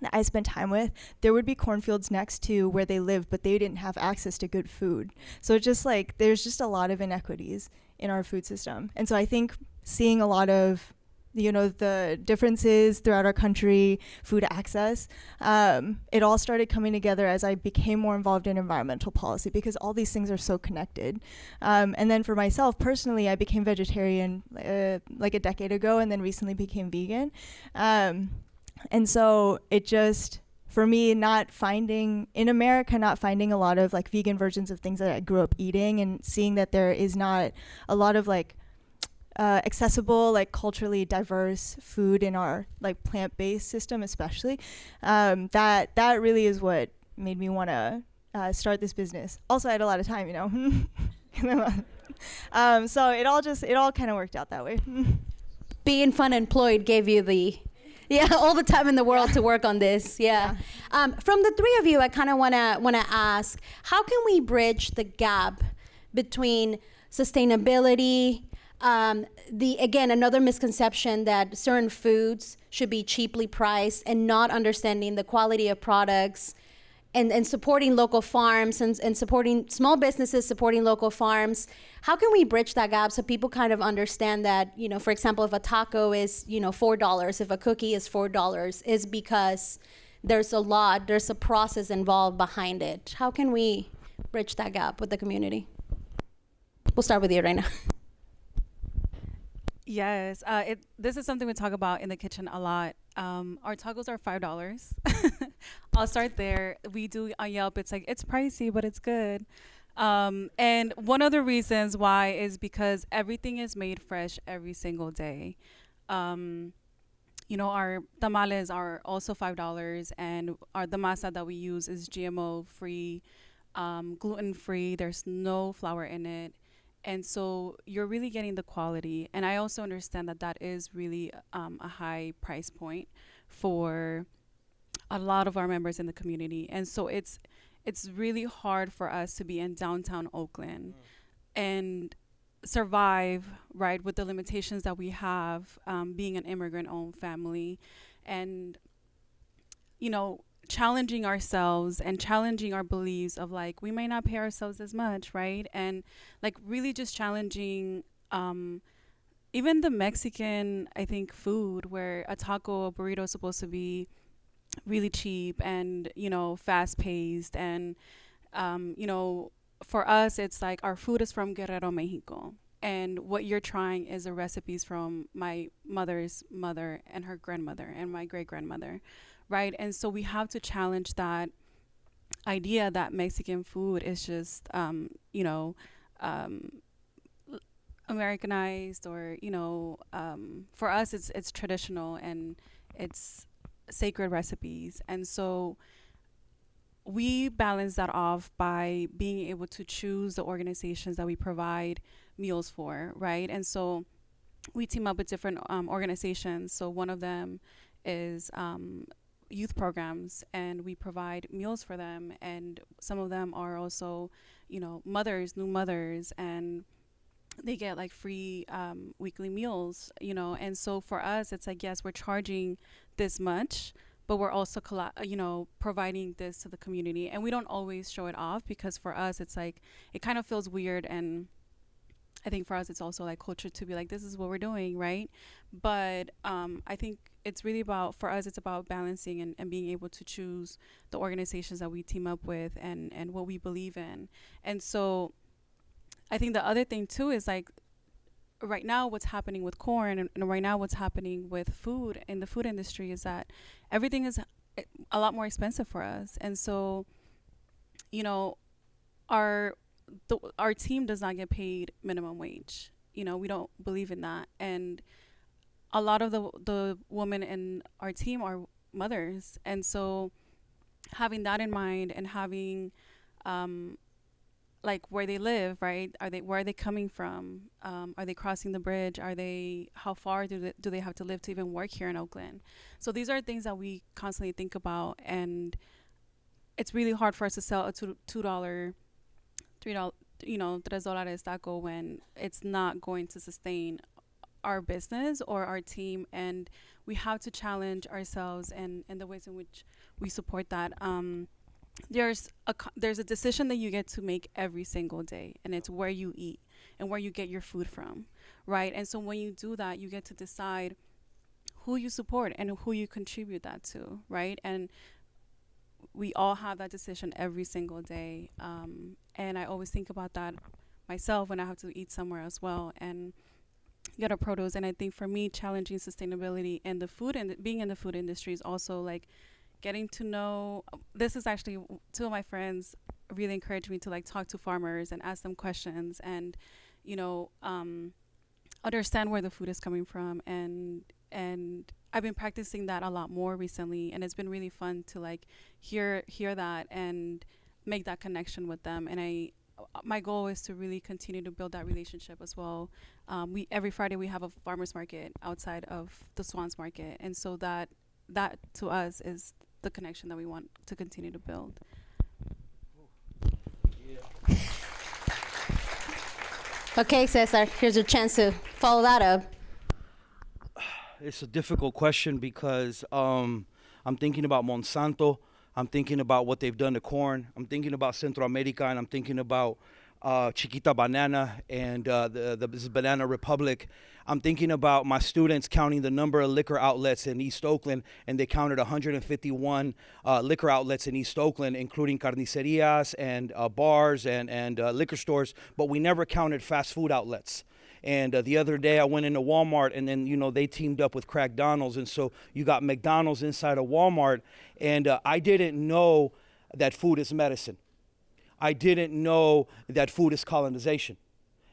that I spent time with, there would be cornfields next to where they lived, but they didn't have access to good food. So it's just there's just a lot of inequities in our food system. And so I think seeing a lot of the differences throughout our country, food access, it all started coming together as I became more involved in environmental policy because all these things are so connected. And then for myself personally, I became vegetarian a decade ago and then recently became vegan. And so it just, for me, not finding a lot of vegan versions of things that I grew up eating, and seeing that there is not a lot of accessible, culturally diverse food in our plant-based system, especially, that really is what made me want to start this business. Also, I had a lot of time, so it all kind of worked out that way. Being fun employed gave you all the time in the world to work on this. Yeah. From the three of you, I kind of want to ask, how can we bridge the gap between sustainability, again, another misconception that certain foods should be cheaply priced, and not understanding the quality of products, and supporting local farms and supporting small businesses, supporting local farms. How can we bridge that gap so people kind of understand that, for example, if a taco is, $4, if a cookie is $4, is because there's a process involved behind it. How can we bridge that gap with the community? We'll start with you, Reina. Yes, this is something we talk about in the kitchen a lot. Our tacos are $5. I'll start there. We do on Yelp, it's pricey, but it's good. And one of the reasons why is because everything is made fresh every single day. Our tamales are also $5, and the masa that we use is GMO free, gluten free. There's no flour in it. And so you're really getting the quality. And I also understand that is really a high price point for a lot of our members in the community. And so it's it's really hard for us to be in downtown Oakland and survive, right, with the limitations that we have, being an immigrant-owned family, and, you know, challenging ourselves and challenging our beliefs of like, we may not pay ourselves as much, right? And like really just challenging even the Mexican, I think, food, where a taco, a burrito is supposed to be really cheap and, you know, fast paced. And, you know, for us, it's like our food is from Guerrero, Mexico. And what you're trying is the recipes from my mother's mother and her grandmother and my great grandmother, right? And so we have to challenge that idea that Mexican food is just, you know, Americanized, or, you know, for us, it's traditional and it's sacred recipes. And so we balance that off by being able to choose the organizations that we provide meals for, right? And so we team up with different organizations. So one of them is youth programs, and we provide meals for them. And some of them are also, you know, mothers, new mothers, and they get like free weekly meals, you know. And so for us, it's like, yes, we're charging this much, but we're also, you know, providing this to the community. And we don't always show it off, because for us, it's like, it kind of feels weird. And I think for us, it's also like culture to be like, this is what we're doing, right? But I think it's really about, for us, it's about balancing and being able to choose the organizations that we team up with and what we believe in. And so I think the other thing too is like, right now what's happening with corn and right now what's happening with food in the food industry is that everything is a lot more expensive for us. And so, you know, our team does not get paid minimum wage. You know, we don't believe in that. And a lot of the women in our team are mothers. And so having that in mind and having like where they live, right? Where are they coming from? Are they crossing the bridge? How far do they have to live to even work here in Oakland? So these are things that we constantly think about, and it's really hard for us to sell a $2, $3, you know, $3 taco when it's not going to sustain our business or our team. And we have to challenge ourselves and the ways in which we support that. There's a decision that you get to make every single day, and it's where you eat and where you get your food from, right? And so when you do that, you get to decide who you support and who you contribute that to, right? And we all have that decision every single day. And I always think about that myself when I have to eat somewhere as well and get a produce. And I think for me, challenging sustainability in the food and being in the food industry is also like getting to know. This is actually, two of my friends really encouraged me to like talk to farmers and ask them questions and, you know, understand where the food is coming from. And I've been practicing that a lot more recently, and it's been really fun to like hear that and make that connection with them. And my goal is to really continue to build that relationship as well. Every Friday we have a farmers market outside of the Swans Market, and so that to us is the connection that we want to continue to build. Okay, Cesar, here's your chance to follow that up. It's a difficult question because I'm thinking about Monsanto. I'm thinking about what they've done to corn. I'm thinking about Centro America, and I'm thinking about Chiquita Banana and this Banana Republic. I'm thinking about my students counting the number of liquor outlets in East Oakland, and they counted 151 liquor outlets in East Oakland, including carnicerias and bars and liquor stores, but we never counted fast food outlets. And the other day I went into Walmart, and then, you know, they teamed up with Crackdonald's, and so you got McDonald's inside of Walmart, and I didn't know that food is medicine. I didn't know that food is colonization.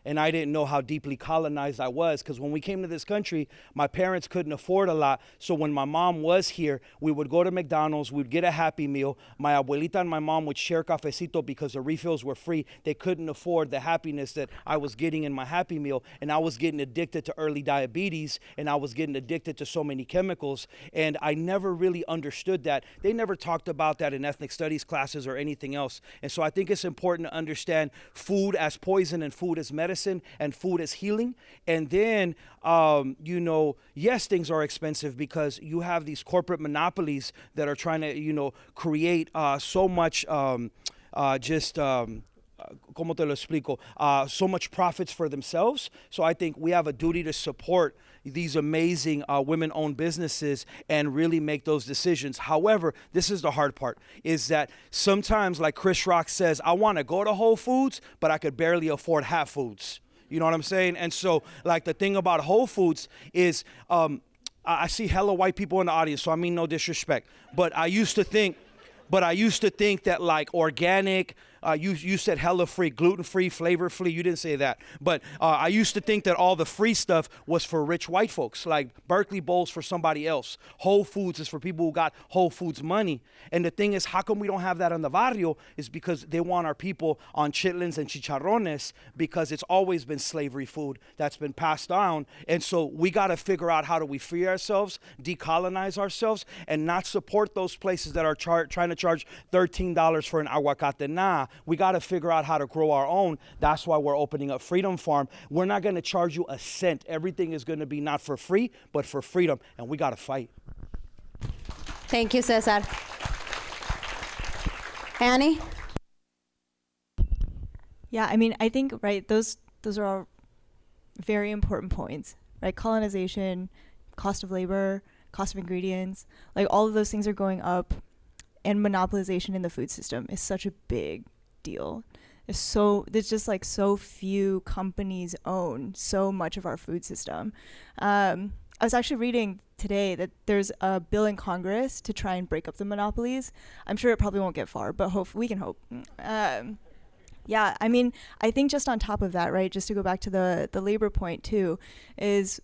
and I didn't know how deeply colonized I was, because when we came to this country, my parents couldn't afford a lot. So when my mom was here, we would go to McDonald's, we'd get a Happy Meal. My abuelita and my mom would share cafecito because the refills were free. They couldn't afford the happiness that I was getting in my Happy Meal, and I was getting addicted to early diabetes, and I was getting addicted to so many chemicals, and I never really understood that. They never talked about that in ethnic studies classes or anything else. And so I think it's important to understand food as poison and food as medicine and food as healing. And then, yes, things are expensive because you have these corporate monopolies that are trying to, create so much ¿cómo te lo explico? So much profits for themselves. So I think we have a duty to support these amazing women-owned businesses and really make those decisions. However, this is the hard part, is that sometimes, like Chris Rock says, I want to go to Whole Foods, but I could barely afford half foods. You know what I'm saying? And so, like, the thing about Whole Foods is I see hella white people in the audience, so I mean no disrespect. But I used to think that, like, organic, you said hella free, gluten-free, flavor-free. You didn't say that. But I used to think that all the free stuff was for rich white folks, like Berkeley Bowl's for somebody else. Whole Foods is for people who got Whole Foods money. And the thing is, how come we don't have that on the barrio? Is because they want our people on chitlins and chicharrones, because it's always been slavery food that's been passed down. And so we got to figure out how do we free ourselves, decolonize ourselves, and not support those places that are trying to charge $13 for an aguacate. Nah, we got to figure out how to grow our own. That's why we're opening up Freedom Farm. We're not going to charge you a cent. Everything is going to be not for free, but for freedom. And we got to fight. Thank you, Cesar. Annie? Yeah, I mean, I think, right, those are all very important points, right? Colonization, cost of labor, cost of ingredients, like all of those things are going up, and monopolization in the food system is such a big deal. There's just like so few companies own so much of our food system. I was actually reading today that there's a bill in Congress to try and break up the monopolies. I'm sure it probably won't get far, but we can hope. Yeah, I mean, I think just on top of that, right, just to go back to the labor point too, is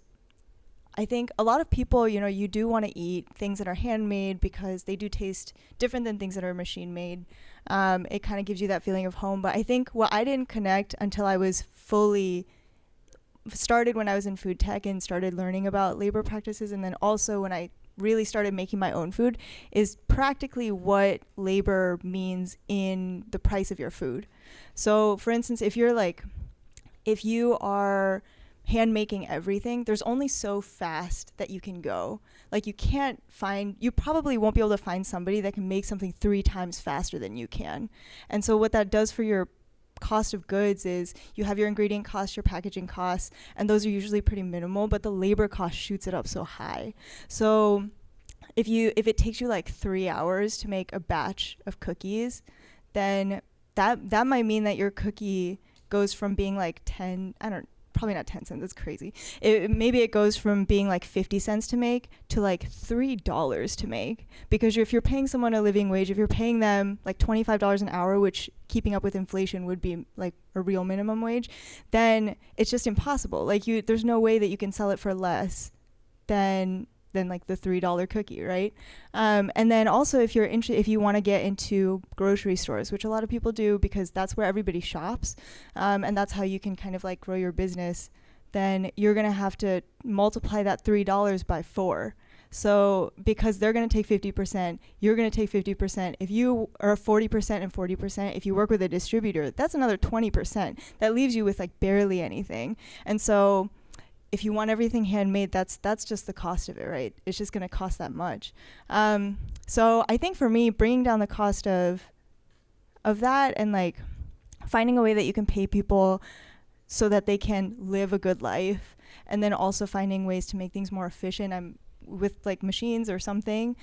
I think a lot of people, you do want to eat things that are handmade because they do taste different than things that are machine made. It kind of gives you that feeling of home. But I think what I didn't connect until I was fully started when I was in food tech and started learning about labor practices, and then also when I really started making my own food, is practically what labor means in the price of your food. So for instance, if you are hand making everything, there's only so fast that you can go. Like you probably won't be able to find somebody that can make something 3 times faster than you can. And so what that does for your cost of goods is you have your ingredient costs, your packaging costs, and those are usually pretty minimal, but the labor cost shoots it up so high. So if it takes you like 3 hours to make a batch of cookies, then that might mean that your cookie goes from being like probably not 10 cents, that's crazy. Maybe it goes from being like 50 cents to make to like $3 to make. Because if you're paying someone a living wage, if you're paying them like $25 an hour, which keeping up with inflation would be like a real minimum wage, then it's just impossible. Like there's no way that you can sell it for less than like the $3 cookie, right? And then also if you want to get into grocery stores, which a lot of people do because that's where everybody shops, and that's how you can kind of like grow your business, then you're going to have to multiply that $3 by 4. So because they're going to take 50%, you're going to take 50%. If you are 40% and 40%, if you work with a distributor, that's another 20%. That leaves you with like barely anything. And so if you want everything handmade, that's just the cost of it, right? It's just going to cost that much. So I think for me, bringing down the cost of that and like finding a way that you can pay people so that they can live a good life, and then also finding ways to make things more efficient. With like machines or something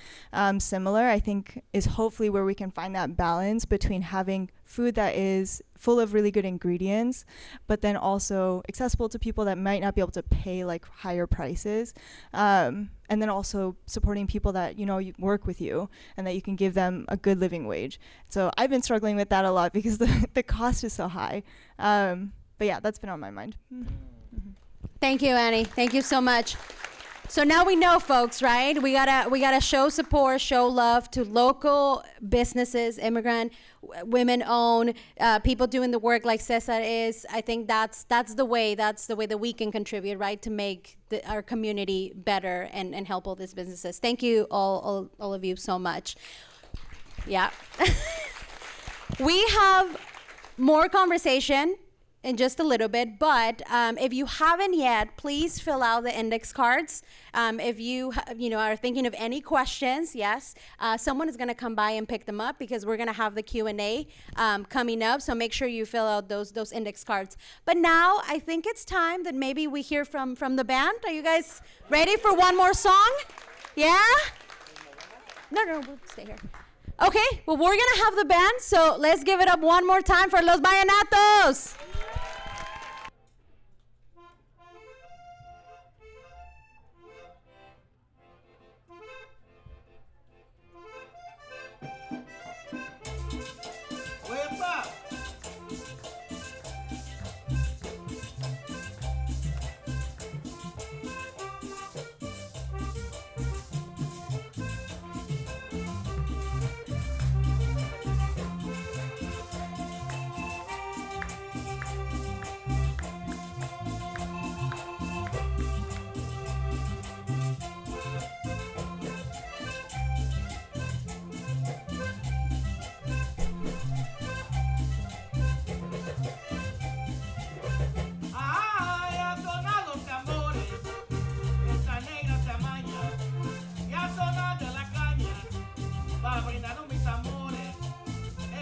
similar, I think is hopefully where we can find that balance between having food that is full of really good ingredients, but then also accessible to people that might not be able to pay like higher prices, and then also supporting people that work with you and that you can give them a good living wage. So I've been struggling with that a lot because the cost is so high. yeah, that's been on my mind. Thank you, Annie. Thank you so much. So now we know, folks, right? We gotta show support, show love to local businesses, immigrant, women-owned, people doing the work like Cesar is. I think that's the way that we can contribute, right, to make our community better and help all these businesses. Thank you all of you so much. Yeah. We have more conversation in just a little bit, but if you haven't yet, please fill out the index cards. If you are thinking of any questions, yes, someone is going to come by and pick them up because we're going to have the Q&A coming up. So make sure you fill out those index cards. But now I think it's time that maybe we hear from the band. Are you guys ready for one more song? Yeah? No, we'll stay here. Okay, well, we're going to have the band, so let's give it up one more time for Los Bahianatos. ¡Uepa! ¡Ay, han sonado los tambores! Esta negra se amaña y ha sonado en la caña para brindar mis amores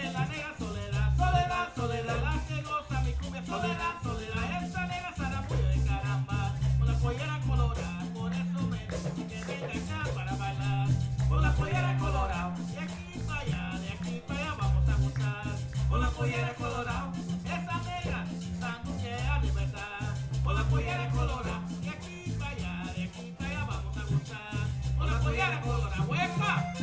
en la negra soledad, soledad, soledad, la que goza mi cumbia, soledad, soledad, esta negra zaramuyo de caramba, con la pollera colorada, por eso me dice que venga acá para bailar, con la pollera colorada, de aquí para allá, de aquí para allá vamos a gozar, con la pollera colorada, esa negra sanduquea de verdad, con la pollera colorada, de aquí para allá, de aquí para allá vamos a gozar, con la pollera colorada, ¡huepa!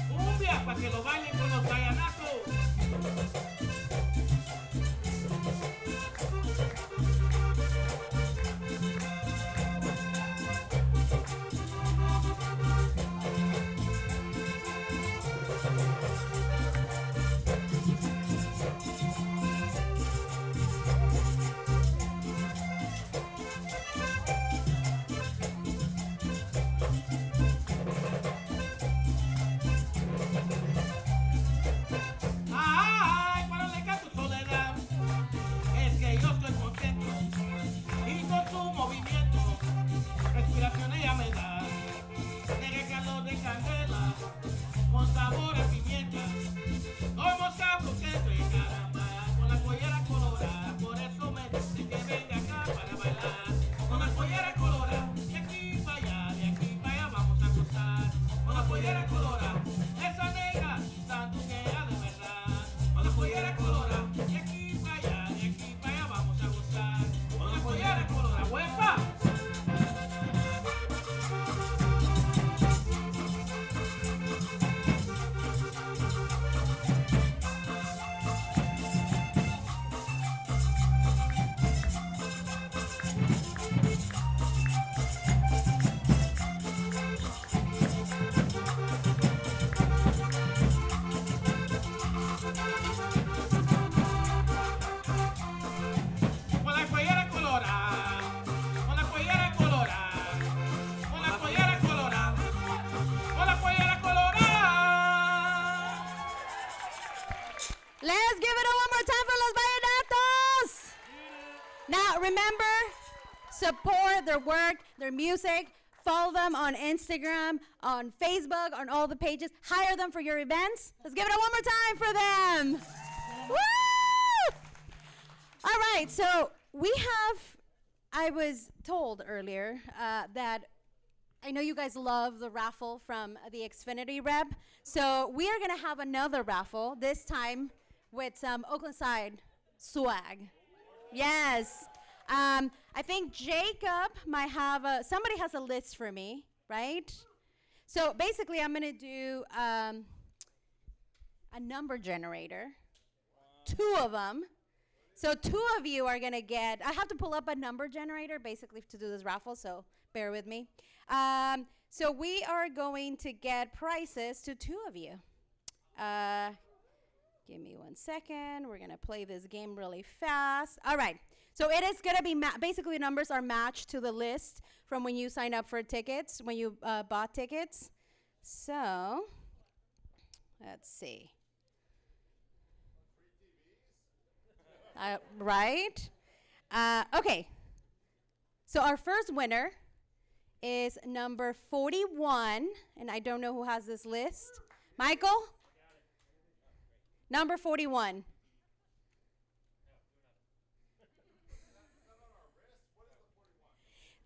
Cumbia para que lo bailen con los Bahianatos. Ay, para le canto soledad, es que yo estoy contento y con tu movimiento, respiración ella me da, negra calor de candela, con sabor a pimienta, como sabro que estoy caramba, con la pollera colorada, por eso me dice que venga acá para bailar, con la pollera colorada, de aquí para allá, de aquí para allá vamos a gozar, con la pollera colorada, esa negra sanduquea de verdad, con la pollera colorada, de aquí para allá, de aquí para allá vamos a gozar, con la pollera colorada, ¡huepa! Con la pollera colorada, con la pollera colorada, con la pollera colorada, con la pollera colorada. Let's give it a one more time for Los Bahianatos. Now, remember, support their work, their music. Follow them on Instagram, on Facebook, on all the pages. Hire them for your events. Let's give it a one more time for them. Woo! All right, so I was told earlier that I know you guys love the raffle from the Xfinity rep. So we are going to have another raffle, this time with some Oaklandside swag. Yes. I think Jacob might have somebody has a list for me, right? So basically I'm going to do a number generator. 2 of them. So 2 of you are going to get, I have to pull up a number generator basically to do this raffle, so bear with me. So we are going to get prizes to 2 of you. Give me 1 second. We're going to play this game really fast. All right. So it is going to be, basically numbers are matched to the list from when you sign up for tickets, when you bought tickets. So, let's see. Right? Okay. So our first winner is number 41, and I don't know who has this list. Michael? Number 41.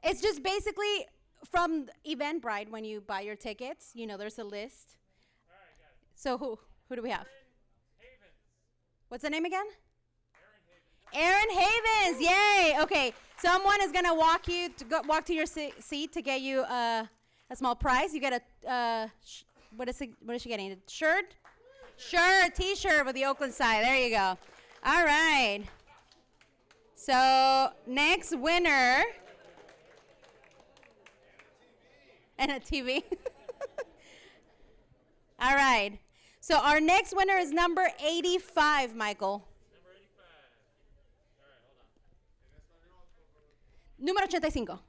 It's just basically from Eventbrite when you buy your tickets. You know, there's a list. All right, got it. So who do we have? Havens. What's the name again? Aaron Aaron Havens, yay! Okay, someone is gonna walk to your seat to get you a small prize. You get a what is she getting? A shirt, T-shirt with the Oaklandside. There you go. All right. So next winner and a TV. All right. So our next winner is number 85, Michael. Número 85.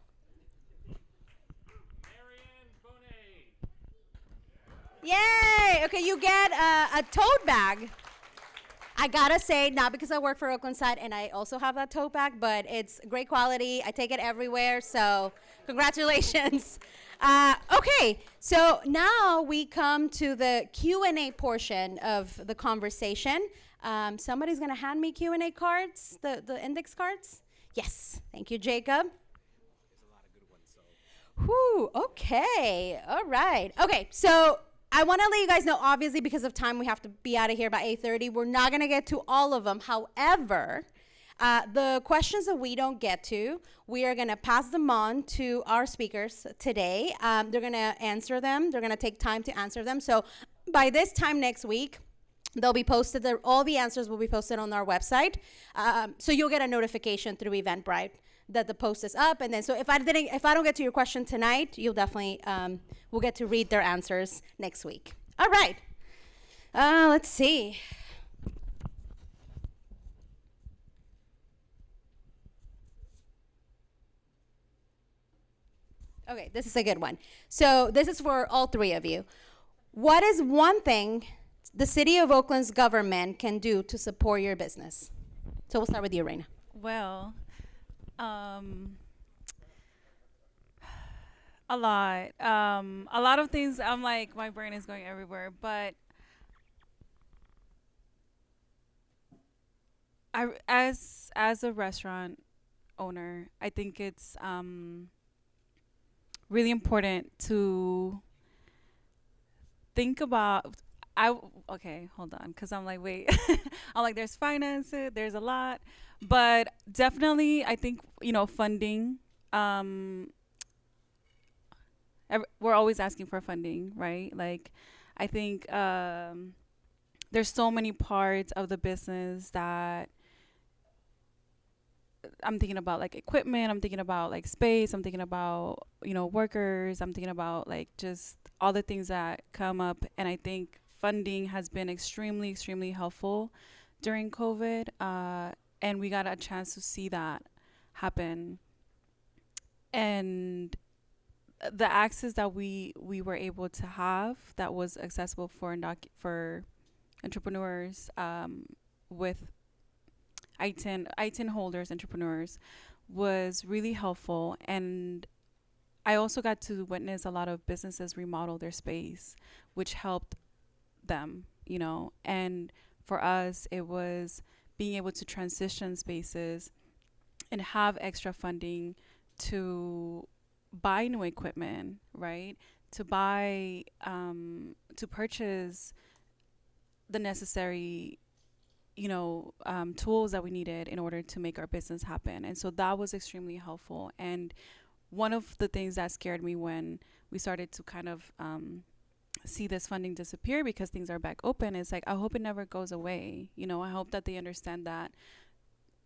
Yay! Okay, you get a tote bag. I gotta say, not because I work for Oaklandside and I also have that tote bag, but it's great quality. I take it everywhere, so congratulations. Okay, so now we come to the Q&A portion of the conversation. Somebody's gonna hand me Q&A cards, the index cards. Yes, thank you, Jacob. There's a lot of good ones, so. Whew, okay, all right. Okay, so I want to let you guys know, obviously, because of time, we have to be out of here by 8:30. We're not going to get to all of them. However, the questions that we don't get to, we are going to pass them on to our speakers today. They're going to answer them. They're going to take time to answer them. So by this time next week, they'll be posted. All the answers will be posted on our website. So you'll get a notification through Eventbrite that the post is up. And then, so if I don't get to your question tonight, you'll definitely will get to read their answers next week. All right. Let's see. Okay, this is a good one. So this is for all 3 of you. What is one thing the city of Oakland's government can do to support your business? So we'll start with you, Reina. Well, a lot of things. I'm like, my brain is going everywhere, but as a restaurant owner, I think it's really important to think about. Okay, hold on, because I'm like, wait. I'm like, there's finance, there's a lot, but definitely I think, funding. We're always asking for funding, right? Like, I think there's so many parts of the business that I'm thinking about, like equipment, I'm thinking about like space, I'm thinking about, workers, I'm thinking about like just all the things that come up. And I think funding has been extremely, extremely helpful during COVID. And we got a chance to see that happen. And the access that we were able to have that was accessible for entrepreneurs with ITIN holders, entrepreneurs, was really helpful. And I also got to witness a lot of businesses remodel their space, which helped them, and for us, it was being able to transition spaces and have extra funding to buy new equipment, right? To buy, to purchase the necessary, tools that we needed in order to make our business happen. And so that was extremely helpful. And one of the things that scared me when we started to kind of see this funding disappear because things are back open, it's like I hope it never goes away. You know, I hope that they understand that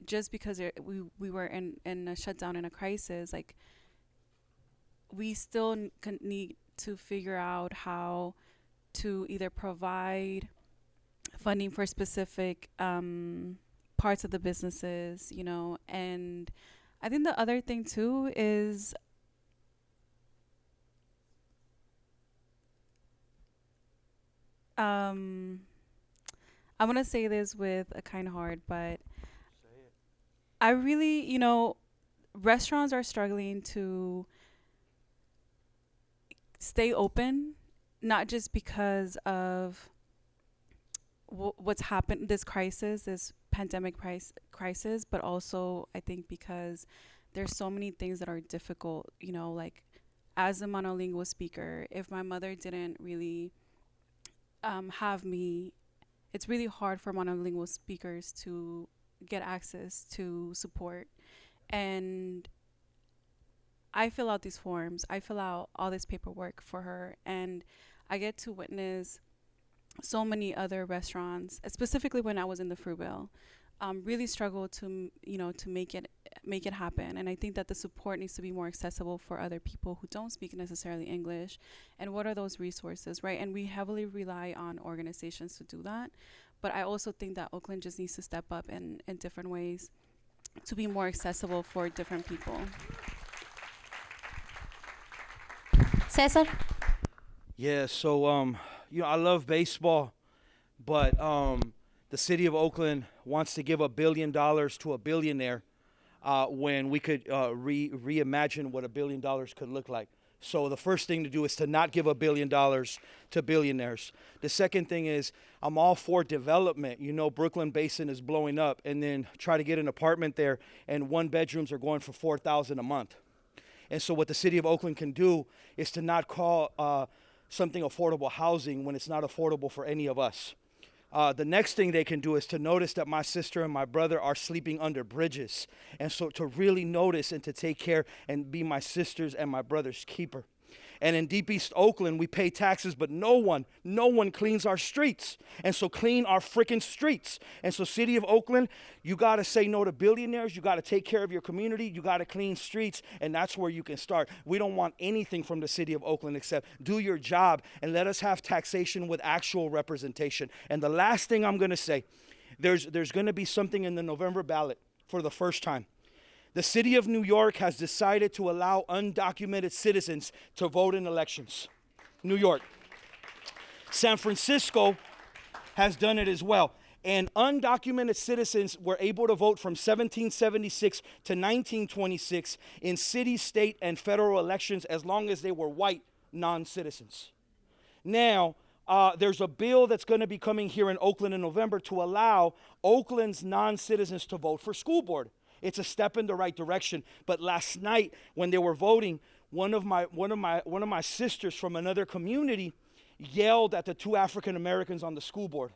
just because we were in a shutdown, in a crisis, like we still need to figure out how to either provide funding for specific parts of the businesses, you know. And I think the other thing too is I'm gonna say this with a kind heart, but I really, you know, restaurants are struggling to stay open, not just because of what's happened, this crisis, this pandemic crisis, but also I think because there's so many things that are difficult, you know, like as a monolingual speaker, if my mother didn't really have me, it's really hard for monolingual speakers to get access to support. And I fill out these forms, I fill out all this paperwork for her, and I get to witness so many other restaurants, specifically when I was in the Fruitvale, really struggle to, you know, to make it happen. And I think that the support needs to be more accessible for other people who don't speak necessarily English. And what are those resources, right? And we heavily rely on organizations to do that. But I also think that Oakland just needs to step up in different ways to be more accessible for different people. Cesar? Yeah, so you know, I love baseball, but the city of Oakland wants to give $1 billion to a billionaire when we could reimagine what $1 billion could look like. So the first thing to do is to not give $1 billion to billionaires. The second thing is I'm all for development. You know, Brooklyn Basin is blowing up, and then try to get an apartment there, and 1 bedrooms are going for $4,000 a month. And so what the city of Oakland can do is to not call something affordable housing when it's not affordable for any of us. The next thing they can do is to notice that my sister and my brother are sleeping under bridges. And so to really notice and to take care and be my sister's and my brother's keeper. And in Deep East Oakland, we pay taxes, but no one cleans our streets. And so clean our freaking streets. And so city of Oakland, you got to say no to billionaires. You got to take care of your community. You got to clean streets. And that's where you can start. We don't want anything from the city of Oakland except do your job and let us have taxation with actual representation. And the last thing I'm going to say, there's going to be something in the November ballot for the first time. The city of New York has decided to allow undocumented citizens to vote in elections. New York. San Francisco has done it as well. And undocumented citizens were able to vote from 1776 to 1926 in city, state, and federal elections as long as they were white non-citizens. Now, there's a bill that's going to be coming here in Oakland in November to allow Oakland's non-citizens to vote for school board. It's a step in the right direction. But last night when they were voting, one of my sisters from another community yelled at the 2 African Americans on the school board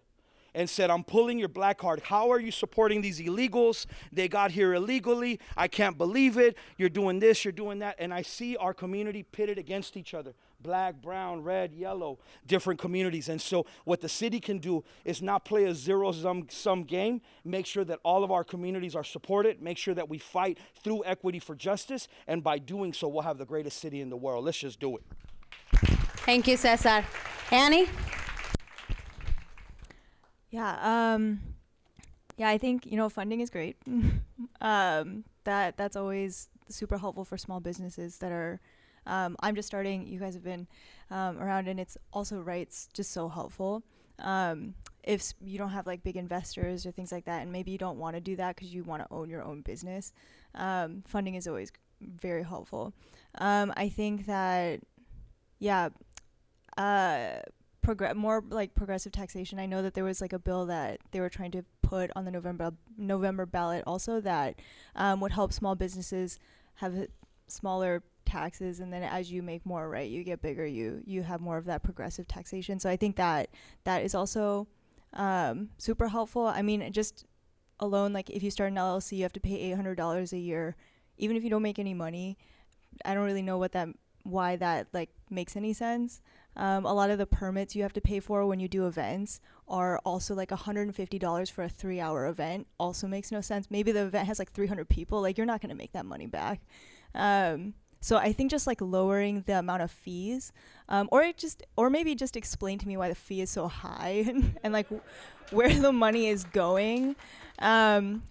and said, "I'm pulling your black card. How are you supporting these illegals? They got here illegally. I can't believe it. You're doing this, you're doing that." And I see our community pitted against each other. Black, brown, red, yellow, different communities. And so what the city can do is not play a zero-sum game. Make sure that all of our communities are supported. Make sure that we fight through equity for justice. And by doing so, we'll have the greatest city in the world. Let's just do it. Thank you, Cesar. Annie? Yeah, I think, you know, funding is great. That's always super helpful for small businesses that are, I'm just starting, you guys have been around, and it's also right, it's just so helpful. If you don't have like big investors or things like that, and maybe you don't want to do that because you want to own your own business, funding is always very helpful. I think that, yeah, more like progressive taxation. I know that there was like a bill that they were trying to put on the November ballot also that would help small businesses have smaller taxes, and then as you make more, right, you get bigger, you have more of that progressive taxation. So I think that is also super helpful. I mean, just alone, like if you start an LLC, you have to pay $800 a year, even if you don't make any money. I don't really know what that why that like makes any sense. A lot of the permits you have to pay for when you do events are also like $150 for a 3-hour event. Also makes no sense. Maybe the event has like 300 people. Like, you're not going to make that money back. So I think just like lowering the amount of fees, or maybe just explain to me why the fee is so high and like where the money is going,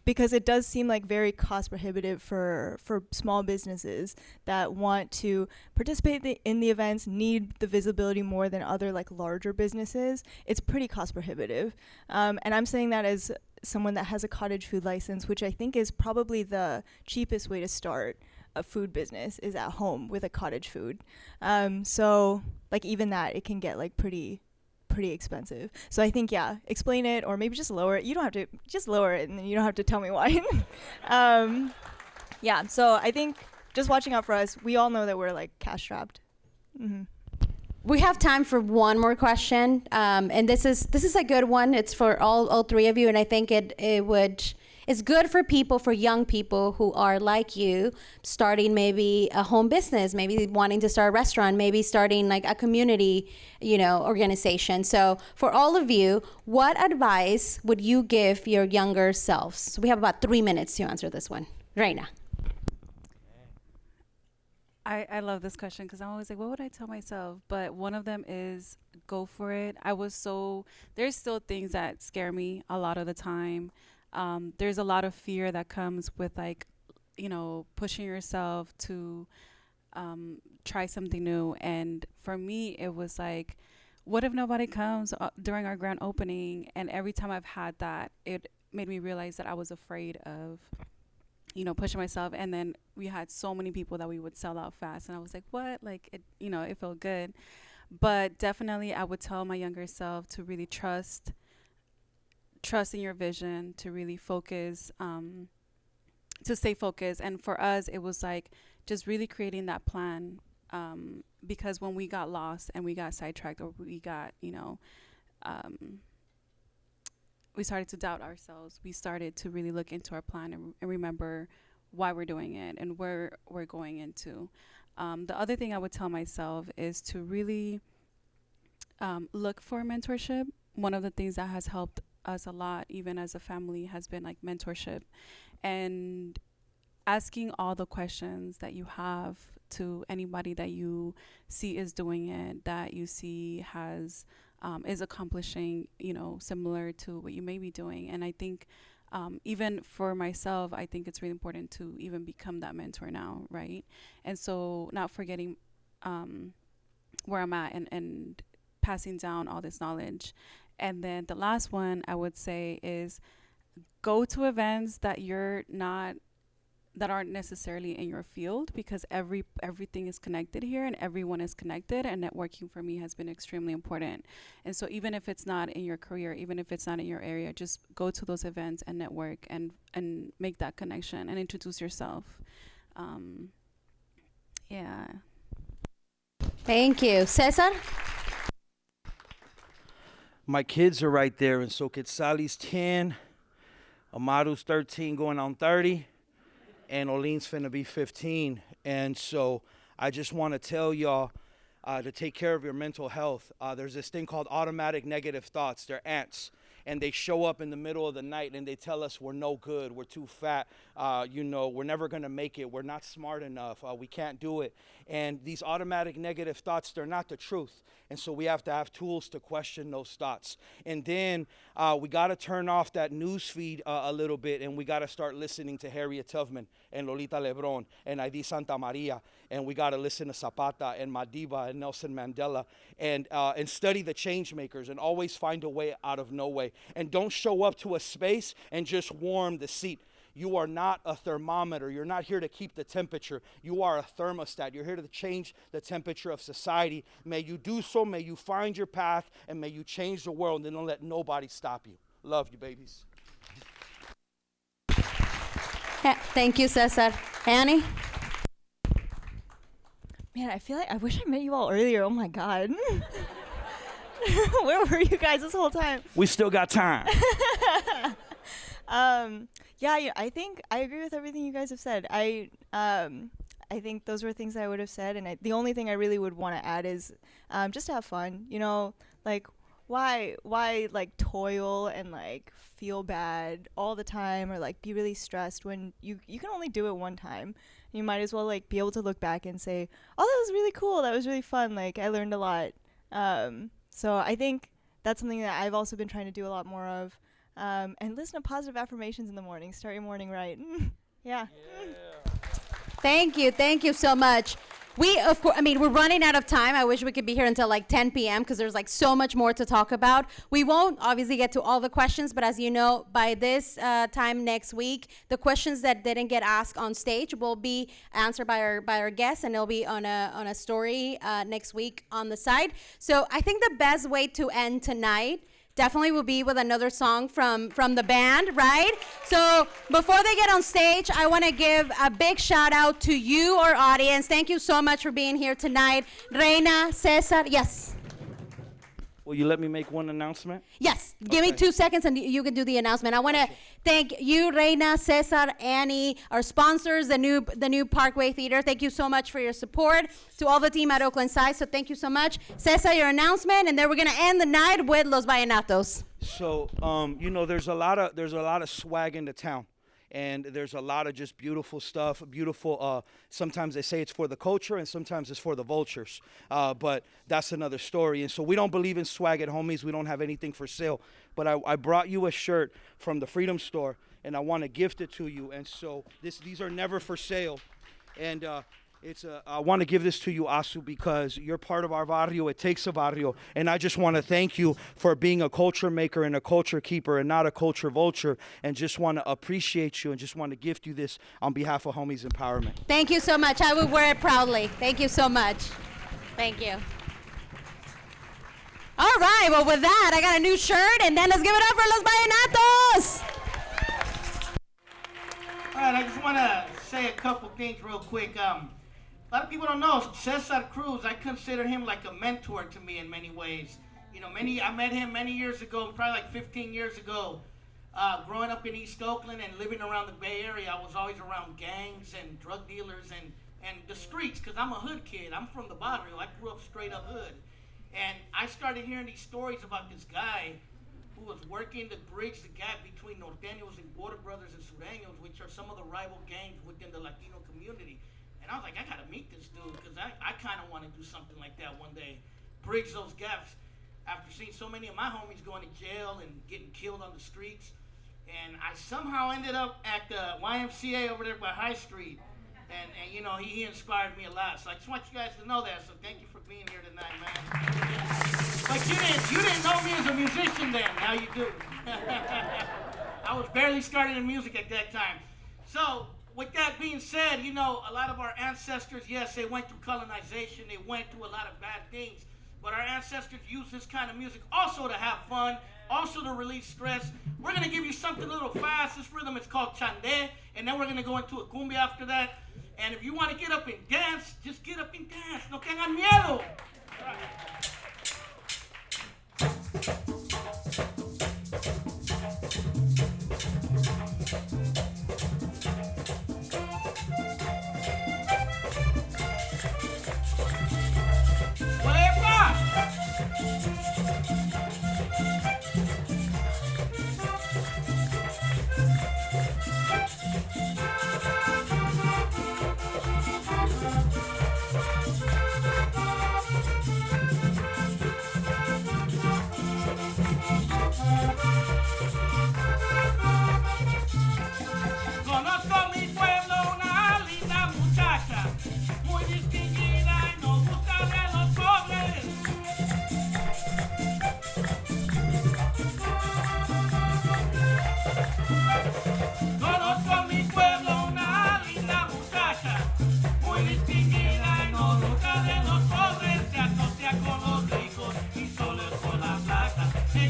because it does seem like very cost prohibitive for small businesses that want to participate in the events, need the visibility more than other like larger businesses. It's pretty cost prohibitive, and I'm saying that as someone that has a cottage food license, which I think is probably the cheapest way to start a food business is at home with a cottage food. So like even that, it can get like pretty expensive. So I think, yeah, explain it, or maybe just lower it. You don't have to, just lower it, and then you don't have to tell me why. Yeah, so I think just watching out for us, we all know that we're like cash strapped. Mm-hmm. We have time for one more question, and this is a good one. It's for all three of you, and I think it's good for young people who are like you, starting maybe a home business, maybe wanting to start a restaurant, maybe starting like a community, organization. So for all of you, what advice would you give your younger selves? So we have about 3 minutes to answer this one. Reina. I love this question because I'm always like, what would I tell myself? But one of them is go for it. There's still things that scare me a lot of the time. There's a lot of fear that comes with like, pushing yourself to try something new. And for me, it was like, what if nobody comes during our grand opening? And every time I've had that, it made me realize that I was afraid of, pushing myself. And then we had so many people that we would sell out fast. And I was like, what? Like, it felt good. But definitely I would tell my younger self to really trust in your vision, to really focus, to stay focused. And for us, it was like just really creating that plan, because when we got lost and we got sidetracked, or we got, we started to doubt ourselves. We started to really look into our plan and remember why we're doing it and where we're going into. The other thing I would tell myself is to really look for mentorship. One of the things that has helped us a lot, even as a family, has been like mentorship and asking all the questions that you have to anybody that you see is doing it, that you see has is accomplishing, similar to what you may be doing. And I think even for myself, I think it's really important to even become that mentor now, right? And so not forgetting where I'm at and passing down all this knowledge. And then the last one I would say is go to events that aren't necessarily in your field, because everything is connected here and everyone is connected, and networking for me has been extremely important. And so even if it's not in your career, even if it's not in your area, just go to those events and network and make that connection and introduce yourself. Yeah. Thank you. Cesar? My kids are right there, and so Quetzali's 10, Amaru's 13 going on 30, and Olin's finna be 15. And so I just want to tell y'all to take care of your mental health. There's this thing called automatic negative thoughts. They're ants. And they show up in the middle of the night and they tell us we're no good, we're too fat, we're never going to make it, we're not smart enough, we can't do it. And these automatic negative thoughts, they're not the truth. And so we have to have tools to question those thoughts. And then we got to turn off that news feed a little bit, and we got to start listening to Harriet Tubman and Lolita Lebron and Aidee Santa Maria. And we got to listen to Zapata and Madiba and Nelson Mandela and study the change makers and always find a way out of no way. And don't show up to a space and just warm the seat. You are not a thermometer. You're not here to keep the temperature. You are a thermostat. You're here to change the temperature of society. May you do so. May you find your path, and may you change the world, and don't let nobody stop you. Love you, babies. Thank you, Cesar. Annie? Man, I feel like I wish I met you all earlier. Oh my God. Where were you guys this whole time? We still got time. Yeah, I think I agree with everything you guys have said. I I think those were things I would have said. And the only thing I really would want to add is just to have fun. You know, like why like toil and like feel bad all the time or like be really stressed when you can only do it one time. You might as well like be able to look back and say, oh, that was really cool. That was really fun. Like I learned a lot. So I think that's something that I've also been trying to do a lot more of. And listen to positive affirmations in the morning. Start your morning right. Yeah. Thank you so much. We, of course, I mean, we're running out of time. I wish we could be here until like 10 p.m. because there's like so much more to talk about. We won't obviously get to all the questions, but as you know, by this time next week, the questions that didn't get asked on stage will be answered by our guests, and it'll be on a story next week on the side. So I think the best way to end tonight definitely will be with another song from the band, right? So before they get on stage, I want to give a big shout out to you, our audience. Thank you so much for being here tonight. Reina, César, yes. Will you let me make one announcement? Yes, give me 2 seconds and you can do the announcement. I want to thank you, Reina, César, Annie, our sponsors, the new Parkway Theater. Thank you so much for your support. To all the team at Oaklandside, so thank you so much. César, your announcement, and then we're going to end the night with Los Bahianatos. So, you know, there's a lot of swag in the town. And there's a lot of just beautiful stuff, sometimes they say it's for the culture and sometimes it's for the vultures. But that's another story. And so we don't believe in swag at Homies. We don't have anything for sale. But I brought you a shirt from the Freedom Store, and I want to gift it to you. And so these are never for sale. And I want to give this to you, Asu, because you're part of our barrio. It takes a barrio. And I just want to thank you for being a culture maker and a culture keeper and not a culture vulture. And just want to appreciate you and just want to gift you this on behalf of Homies Empowerment. Thank you so much. I will wear it proudly. Thank you so much. Thank you. All right. Well, with that, I got a new shirt. And then let's give it up for Los Bahianatos. All right, I just want to say a couple things real quick. A lot of people don't know, César Cruz, I consider him like a mentor to me in many ways. You know, I met him many years ago, probably like 15 years ago. Growing up in East Oakland and living around the Bay Area, I was always around gangs and drug dealers and the streets, because I'm a hood kid. I'm from the barrio. I grew up straight up hood. And I started hearing these stories about this guy who was working to bridge the gap between Norteños and Border Brothers and Sureños, which are some of the rival gangs within the Latino community. And I was like, I gotta meet this dude, because I kind of want to do something like that one day. Bridge those gaps. After seeing so many of my homies going to jail and getting killed on the streets. And I somehow ended up at the YMCA over there by High Street. And you know, he inspired me a lot. So I just want you guys to know that. So thank you for being here tonight, man. But you didn't know me as a musician then. Now you do. I was barely starting in music at that time. So, with that being said, you know, a lot of our ancestors, yes, they went through colonization, they went through a lot of bad things, but our ancestors used this kind of music also to have fun, also to release stress. We're going to give you something a little fast. This rhythm is called chande, and then we're going to go into a cumbia after that. And if you want to get up and dance, just get up and dance. No tengan miedo. All right.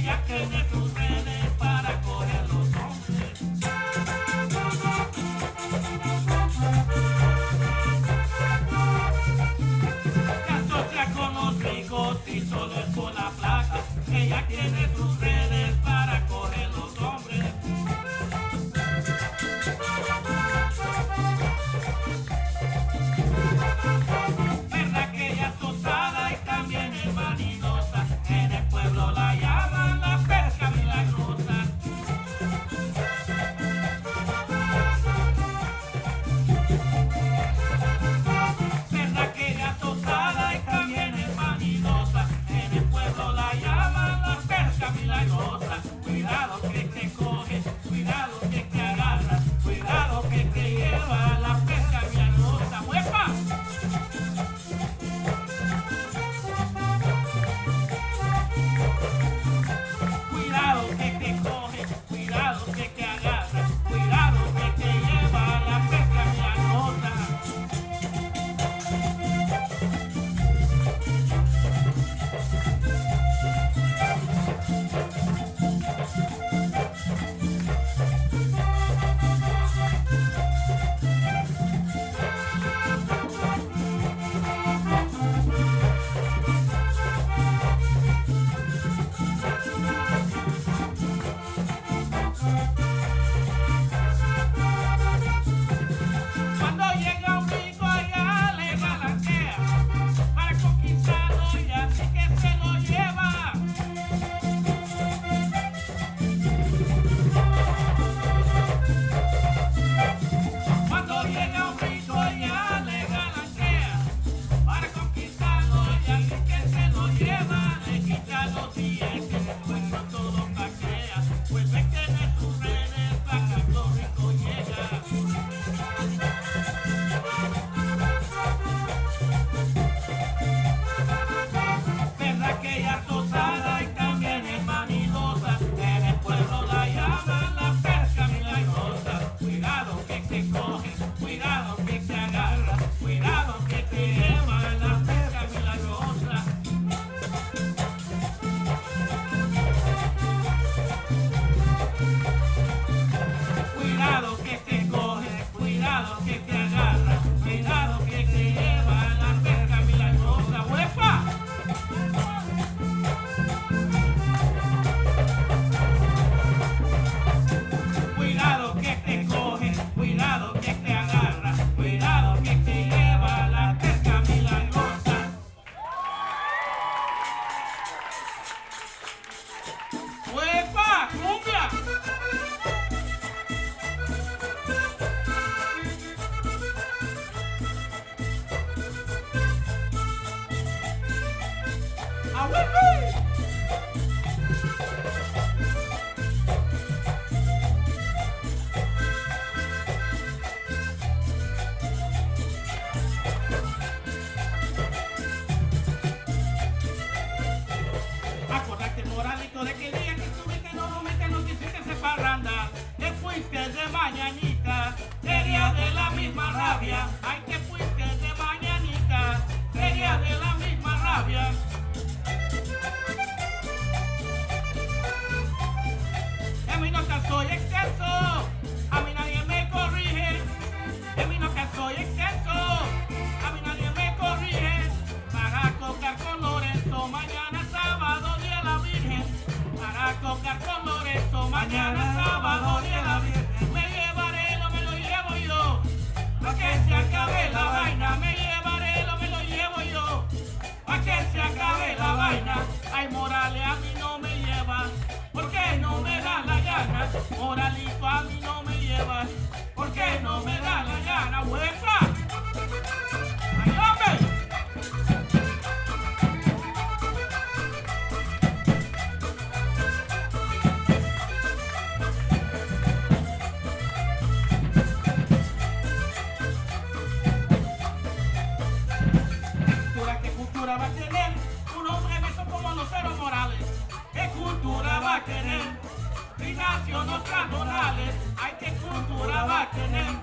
Ella tiene sus redes para coger los hombres. moralito a mí no me lleva, porque no me da la gana, vuelta. ¡Ay, hombre! ¿Qué cultura va a tener un hombre beso como los ceros morales? ¿Qué cultura va a tener? Ignacio los cardonales. Ay, ¿qué cultura va a tener?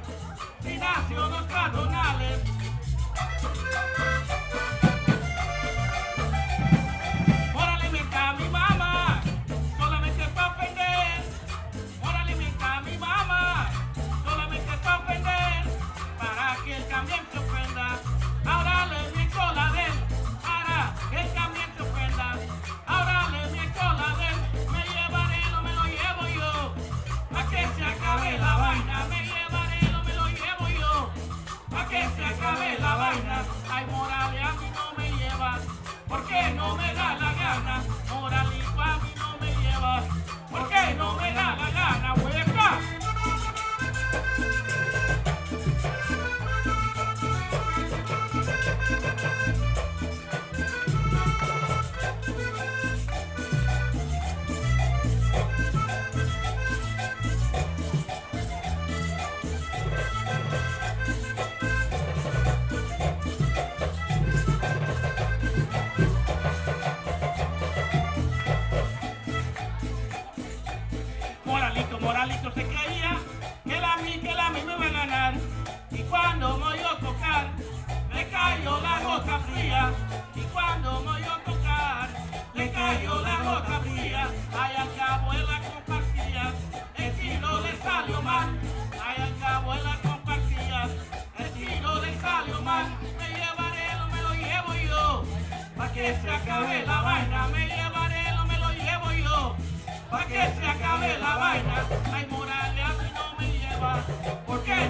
Ignacio los cardonales. Por alimentar a mi mamá, solamente para ofender. Por alimentar a mi mamá, solamente para ofender. Para que él también se ofenda. Ahora le miento la de él, para que él también se ofenda. Ahora le miento la de él, me llevaré, no me lo llevo yo. Pa' que se acabe la vaina, me llevaré, no me lo llevo yo. Pa' que se acabe la vaina, ay, Morales a mí no me lleva, porque no me da la gana. Moralito a mí no me lleva, porque no me da la gana, hueca. Moralito se creía que la mí me iba a ganar. Y cuando me oyó tocar, le cayó la gota fría. Y cuando me oyó tocar, le cayó la gota fría. Ay, al cabo él la compartía, el tiro le salió mal. Ay, al cabo él la compartía, el tiro le salió mal. Me llevaré, no me lo llevo yo, pa' que se acabe la vaina. Me llevaré, no me lo llevo yo, pa' que se acabe la vaina. Ay, Morales a mí no me lleva, porque